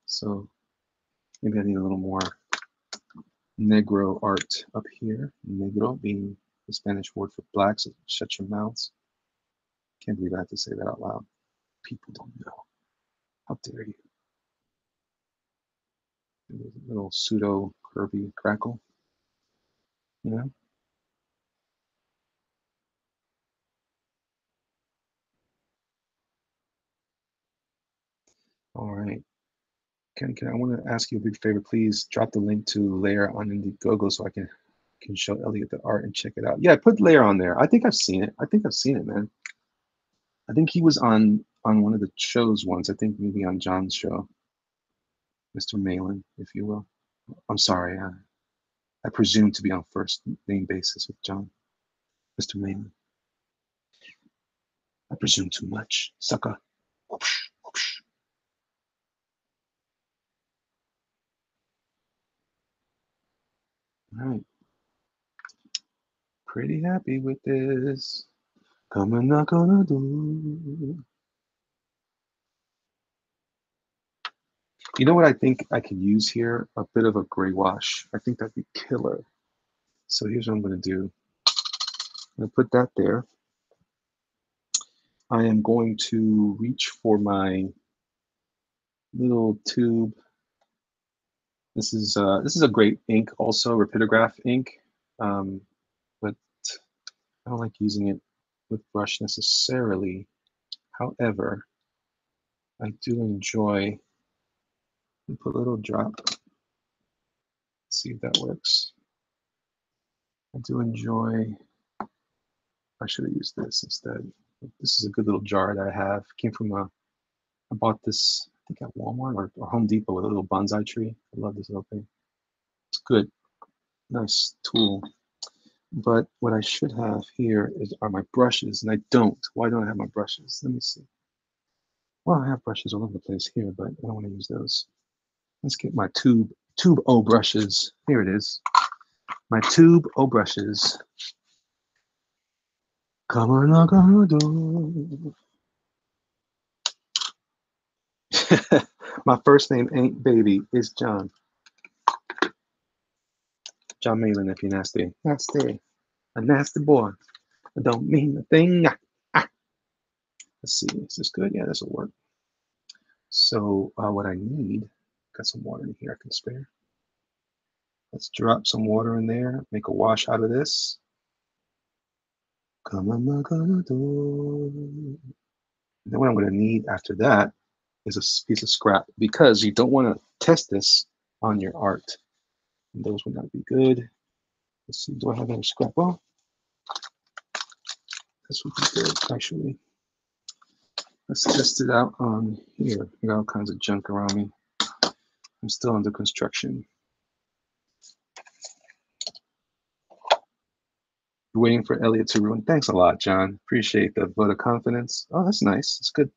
S1: So maybe I need a little more Negro art up here. Negro being the Spanish word for black. So shut your mouths. Can't believe I have to say that out loud. People don't know. How dare you? Little pseudo Kirby crackle. You know? All right. I want to ask you a big favor, please drop the link to Layer on Indiegogo so I can show Elliot the art and check it out. Yeah, put Layer on there. I think I've seen it. Man. I think he was on one of the shows once. I think maybe on John's show, Mr. Malin, if you will. I'm sorry. I presume to be on first name basis with John, Mr. Malin. I presume too much, sucker. Whoosh, whoosh. All right. Pretty happy with this. Coming not gonna do. You know what I think I could use here? A bit of a gray wash. I think that'd be killer. So here's what I'm going to do. I'm going to put that there. I am going to reach for my little tube. This is a great ink, also Rapidograph ink, but I don't like using it with brush necessarily. However, I do enjoy. Put a little drop. Let's see if that works. I do enjoy. I should have used this instead. This is a good little jar that I have. Came from I bought this, I think at Walmart or Home Depot with a little bonsai tree. I love this little thing. It's good, nice tool. But what I should have here are my brushes, and I don't. Why don't I have my brushes? Let me see. Well, I have brushes all over the place here, but I don't want to use those. Let's get my tube O brushes. Here it is. My tube O brushes. Come on, knock on the door. My first name ain't baby, it's John. John Malin, if you're nasty. Nasty. A nasty boy. I don't mean a thing. Let's see, is this good? Yeah, this will work. So what I need, got some water in here I can spare. Let's drop some water in there, make a wash out of this. Come on, knock on the door. Then what I'm going to need after that is a piece of scrap, because you don't want to test this on your art. And those would not be good. Let's see, do I have any scrap? Well, this would be good, actually. Let's test it out on here. I got all kinds of junk around me. I'm still under construction. Waiting for Elliot to ruin. Thanks a lot, John. Appreciate the vote of confidence. Oh, that's nice. It's good.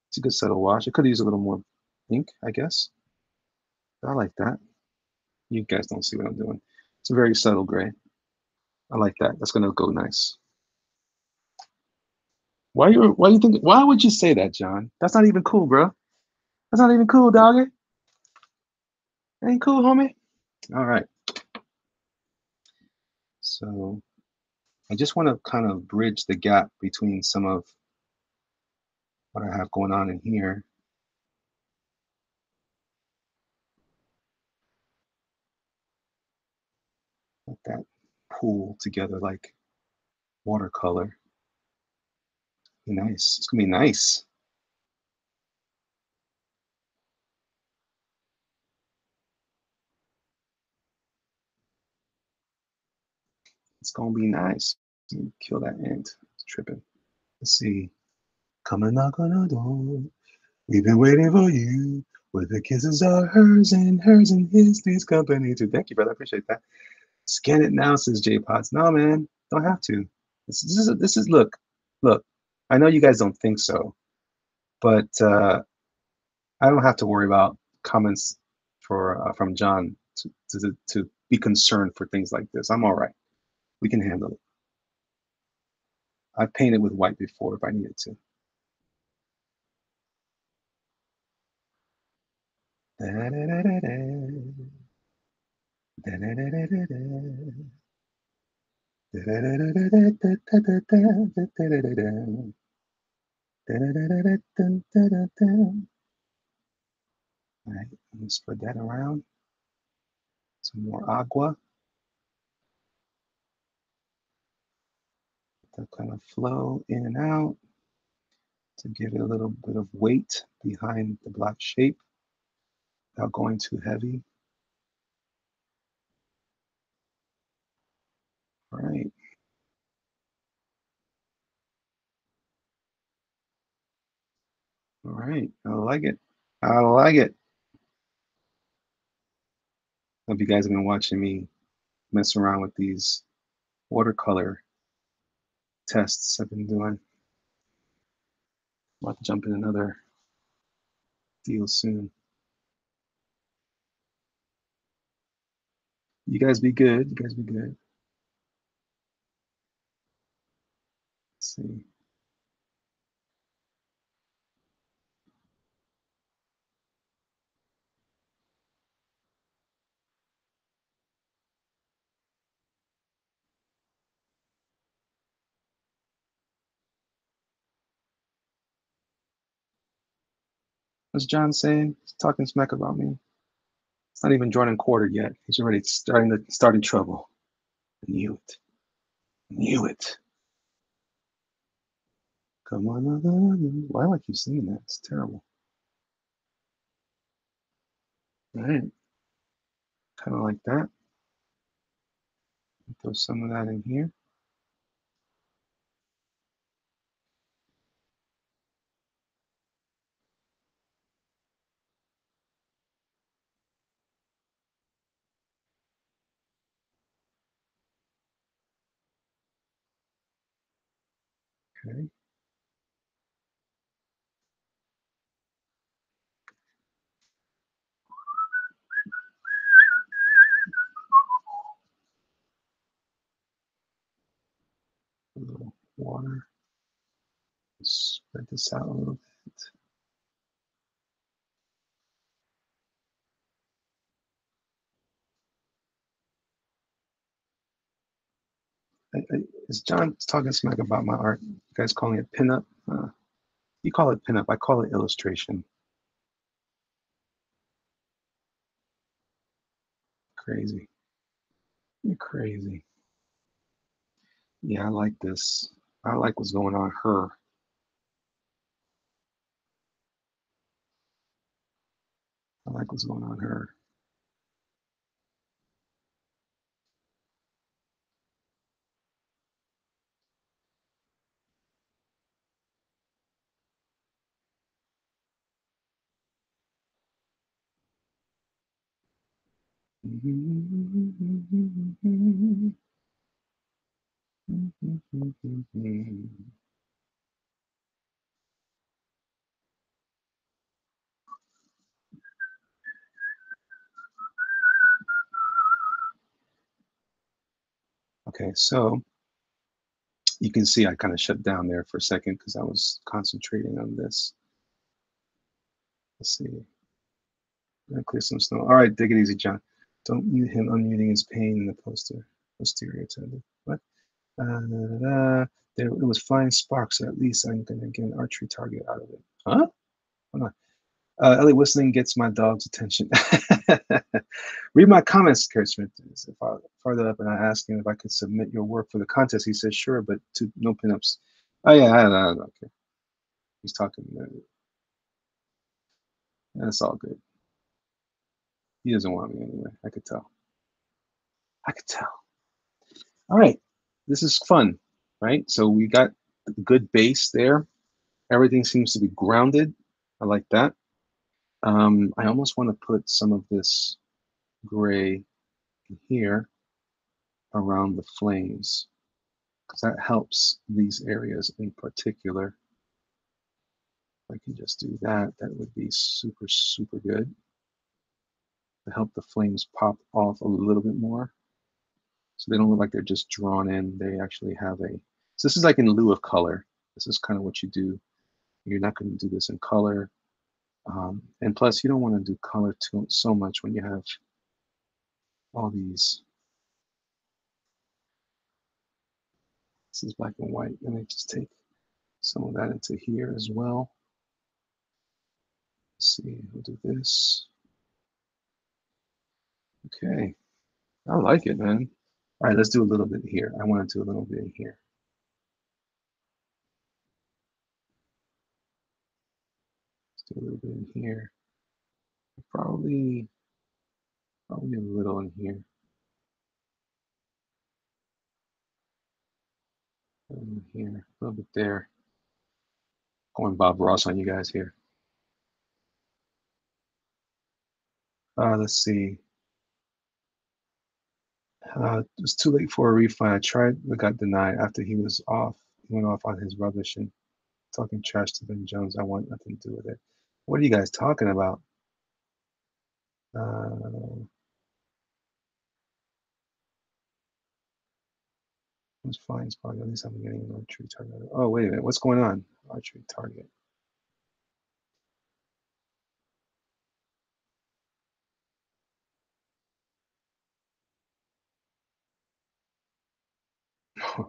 S1: It's a good subtle wash. I could use a little more ink, I guess. I like that. You guys don't see what I'm doing. It's a very subtle gray. I like that. That's gonna go nice. Why you think? Why would you say that, John? That's not even cool, bro. That's not even cool, doggy. Ain't cool, homie. All right. So I just want to kind of bridge the gap between some of what I have going on in here. Let that pool together like watercolor. Be nice. It's gonna be nice. It's gonna be nice. Kill that ant. It's tripping. Let's see. Come and knock on the door. We've been waiting for you. Where the kisses are hers and his. Three's company too. Thank you, brother. I appreciate that. Scan it now, says J Pots. No, man, don't have to. This is look. I know you guys don't think so, but I don't have to worry about comments from John to be concerned for things like this. I'm all right. We can handle it. I've painted with white before if I needed to. All right, let me spread that around. Some more agua. That kind of flow in and out to give it a little bit of weight behind the black shape without going too heavy. All right. All right. I like it. I like it. Hope you guys have been watching me mess around with these watercolor tests I've been doing. I'm about to jump in another deal soon. You guys be good. You guys be good. Let's see. What's John saying? He's talking smack about me. It's not even drawn and quartered yet. He's already starting trouble. I knew it. I knew it. Come on. Why do I keep singing that? It's terrible. All right. Kind of like that. Throw some of that in here. Okay. A little water. Spread this out a little bit. Is John talking smack about my art? You guys calling it pinup? You call it pinup. I call it illustration. Crazy. You're crazy. Yeah, I like this. I like what's going on her. I like what's going on her. Okay, so you can see I kind of shut down there for a second because I was concentrating on this. Let's see. I'm gonna clear some snow. All right, take it easy, John. Don't mute him unmuting his pain in the posterior tendon. What? There, it was flying sparks, so at least I'm gonna get an archery target out of it. Huh? Hold on. Elliot whistling gets my dog's attention. Read my comments, Kurt Smith. If I farther up and I asked him if I could submit your work for the contest, he said sure, but no pinups. Oh yeah, I don't care. He's talking. That's all good. He doesn't want me anyway. I could tell. I could tell. All right, this is fun, right? So we got a good base there. Everything seems to be grounded. I like that. I almost want to put some of this gray here around the flames because that helps these areas in particular. If I can just do that, that would be super, super good to help the flames pop off a little bit more. So they don't look like they're just drawn in. They actually have a, so this is like in lieu of color. This is kind of what you do. You're not going to do this in color. And plus, you don't want to do color so much when you have all these This is black and white. Let me just take some of that into here as well. Let's see, we'll do this. Okay, I like it, man. All right, let's do a little bit here. I want to do a little bit here. Let's do a little bit in here. Probably a little in here. In here, a little bit there. Going Bob Ross on you guys here. Let's see. It was too late for a refund. I tried, but got denied after he was off. He went off on his rubbish and talking trash to Ben Jones. I want nothing to do with it. What are you guys talking about? It's fine. It's probably at least I'm getting an archery target. Oh, wait a minute. What's going on? Archery target.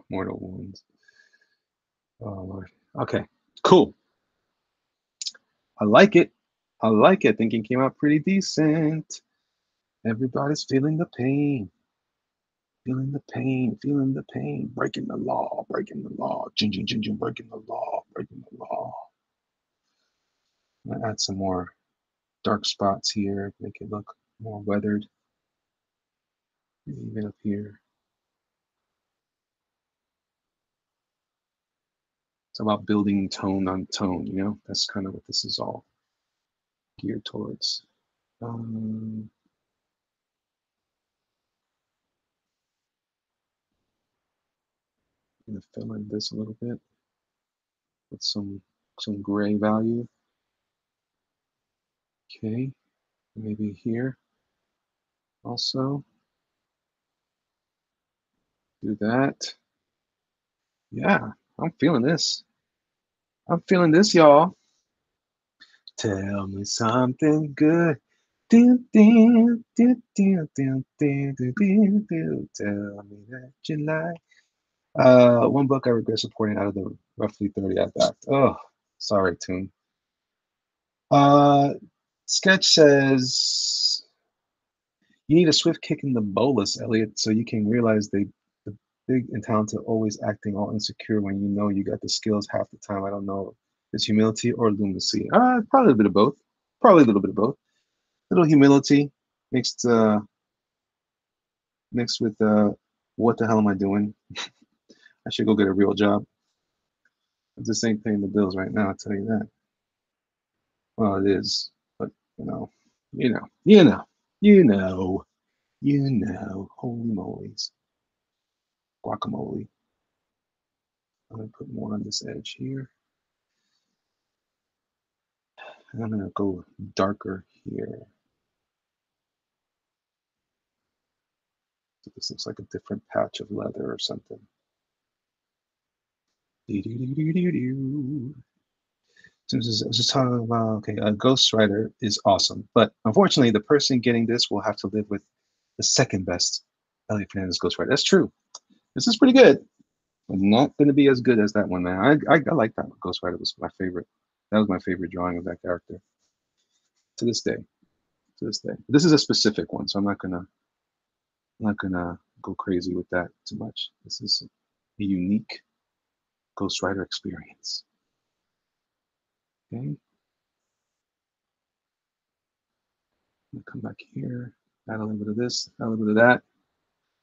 S1: Mortal wounds. Oh, Lord. Okay, cool. I like it. I like it. I think it came out pretty decent. Everybody's feeling the pain. Feeling the pain. Feeling the pain. Breaking the law. Breaking the law. Jing, jing, jing, jing. Breaking the law. Breaking the law. I'm gonna add some more dark spots here. Make it look more weathered. Even up here. It's about building tone on tone, you know? That's kind of what this is all geared towards. I'm gonna fill in this a little bit with some gray value. Okay, maybe here also. Do that. Yeah, I'm feeling this. I'm feeling this, y'all. Tell me something good. Tell me that you like. One book I regret supporting out of the roughly 30 I backed. Oh, sorry, Toon. Sketch says you need a swift kick in the bolus, Elliot, so you can realize the big and talented always acting all insecure when you know you got the skills half the time. I don't know. It's humility or lunacy. Probably a bit of both. Probably a little bit of both. A little humility mixed mixed with what the hell am I doing? I should go get a real job. This ain't paying the bills right now, I'll tell you that. Well, it is, but you know, you know, you know, you know, you know, holy moly's. Guacamole. I'm gonna put more on this edge here. And I'm gonna go darker here. So this looks like a different patch of leather or something. So I was just talking about, okay, a ghostwriter is awesome, but unfortunately, the person getting this will have to live with the second best Elliot Fernandez ghostwriter. That's true. This is pretty good, but not going to be as good as that one, man. I like that ghostwriter. Was my favorite. That was my favorite drawing of that character to this day. To this day, this is a specific one, so I'm not gonna go crazy with that too much. This is a unique ghostwriter experience. Okay. I'm gonna come back here, add a little bit of this, add a little bit of that.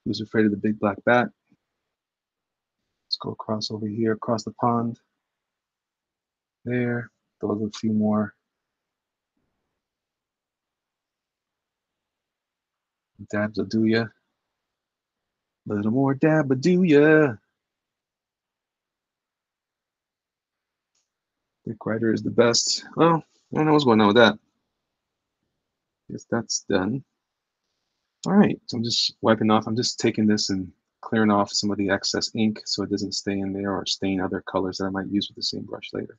S1: Who's afraid of the big black bat? Let's go across over here, across the pond. There, throw a few more dabs will do ya. A little more dab will do ya. Dick Rider is the best. Well, I don't know what's going on with that. Guess that's done. All right, so I'm just wiping off. I'm just taking this and clearing off some of the excess ink so it doesn't stay in there or stain other colors that I might use with the same brush later.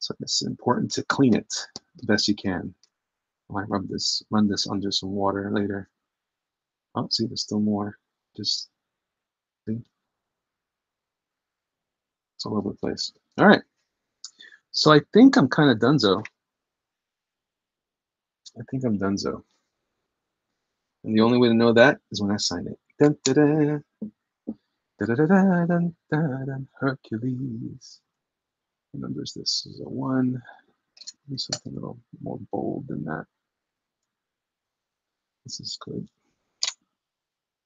S1: So it's important to clean it the best you can. I might run this under some water later. Oh, see, there's still more. Just see. It's all over the place. All right. So I think I'm kind of donezo. I think I'm donezo. And the only way to know that is when I sign it. Dun, da, da, da, da, da, da, dun, da, dun, Hercules. What number is this? This is a 1. Maybe something a little more bold than that. This is good.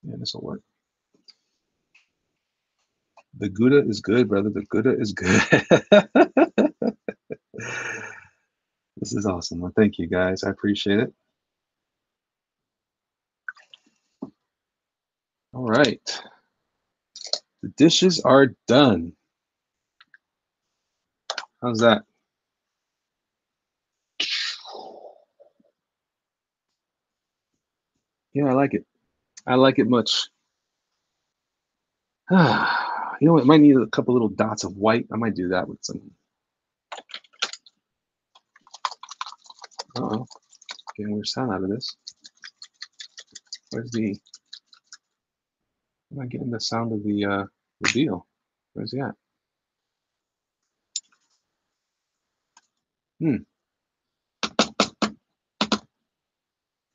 S1: Yeah, this will work. The Gouda is good, brother. The Gouda is good. This is awesome. Well, thank you, guys. I appreciate it. All right. The dishes are done. How's that? Yeah, I like it. I like it much. You know what? It might need a couple little dots of white. I might do that with some. Uh-oh. Getting weird sound out of this. Where's the. Am I getting the sound of the deal? Where's he at?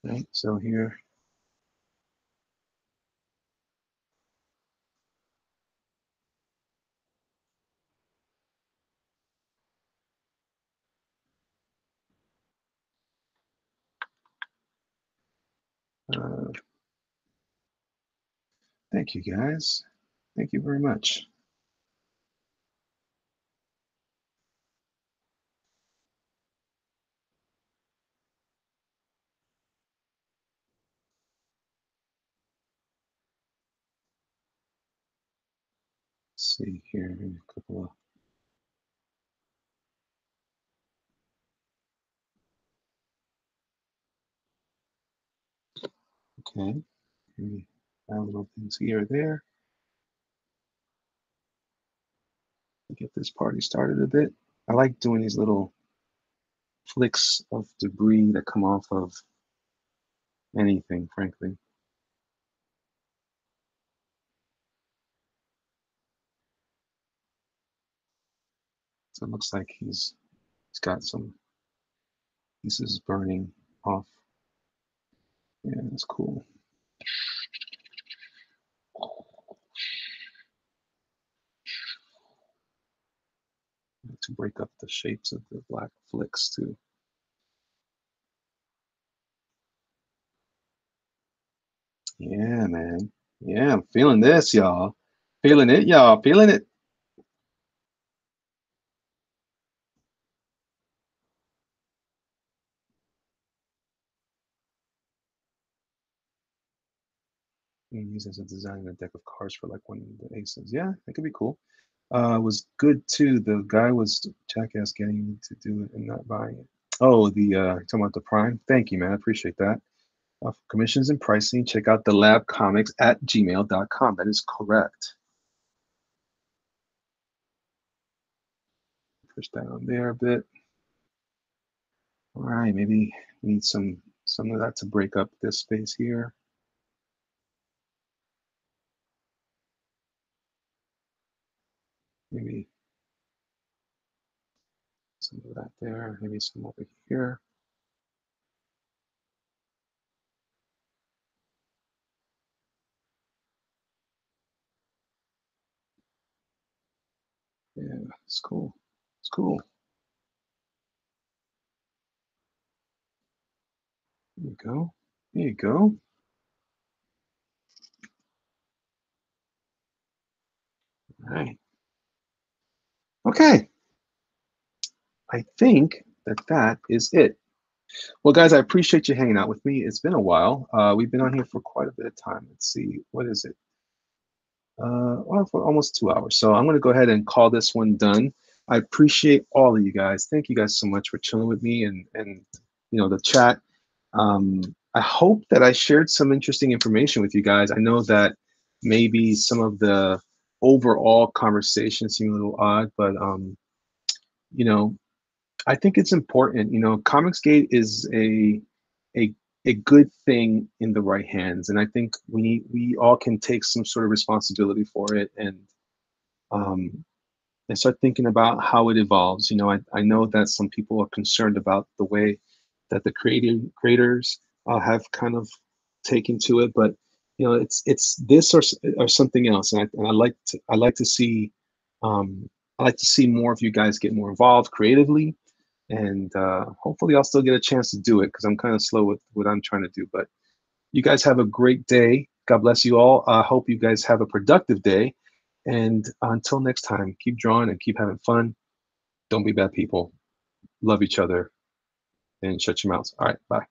S1: Right. So here. Thank you, guys. Thank you very much. Let's see here. A couple of. Okay. Maybe add little things here or there to get this party started a bit. I like doing these little flicks of debris that come off of anything, frankly. So it looks like he's got some pieces burning off. Yeah, that's cool. To break up the shapes of the black flicks too. Yeah, man. Yeah, I'm feeling this, y'all. Feeling it, y'all. Feeling it. You can use as a design in a deck of cards for like one of the aces. Yeah, that could be cool. It was good too. The guy was jackass getting me to do it and not buying it. Oh, the talking about the Prime. Thank you, man. I appreciate that. For commissions and pricing, check out thelabcomics at gmail.com. That is correct. Push that on there a bit. All right, maybe we need some of that to break up this space here. Maybe some of that there. Maybe some over here. Yeah, it's cool. It's cool. There you go. There you go. All right. Okay. I think that is it. Well, guys, I appreciate you hanging out with me. It's been a while. We've been on here for quite a bit of time. Let's see. What is it? Well, for almost 2 hours. So I'm going to go ahead and call this one done. I appreciate all of you guys. Thank you guys so much for chilling with me and the chat. I hope that I shared some interesting information with you guys. I know that maybe some of the overall conversation seemed a little odd, but you know, I think it's important. ComicGate is a a good thing in the right hands, and I think we all can take some sort of responsibility for it, um, and start thinking about how it evolves. I know that some people are concerned about the way that the creators have kind of taken to it, but it's this or something else. And I like to see I like to see more of you guys get more involved creatively, and hopefully I'll still get a chance to do it because I'm kind of slow with what I'm trying to do. But you guys have a great day. God bless you all. I hope you guys have a productive day. And until next time, keep drawing and keep having fun. Don't be bad people. Love each other and shut your mouths. All right, bye.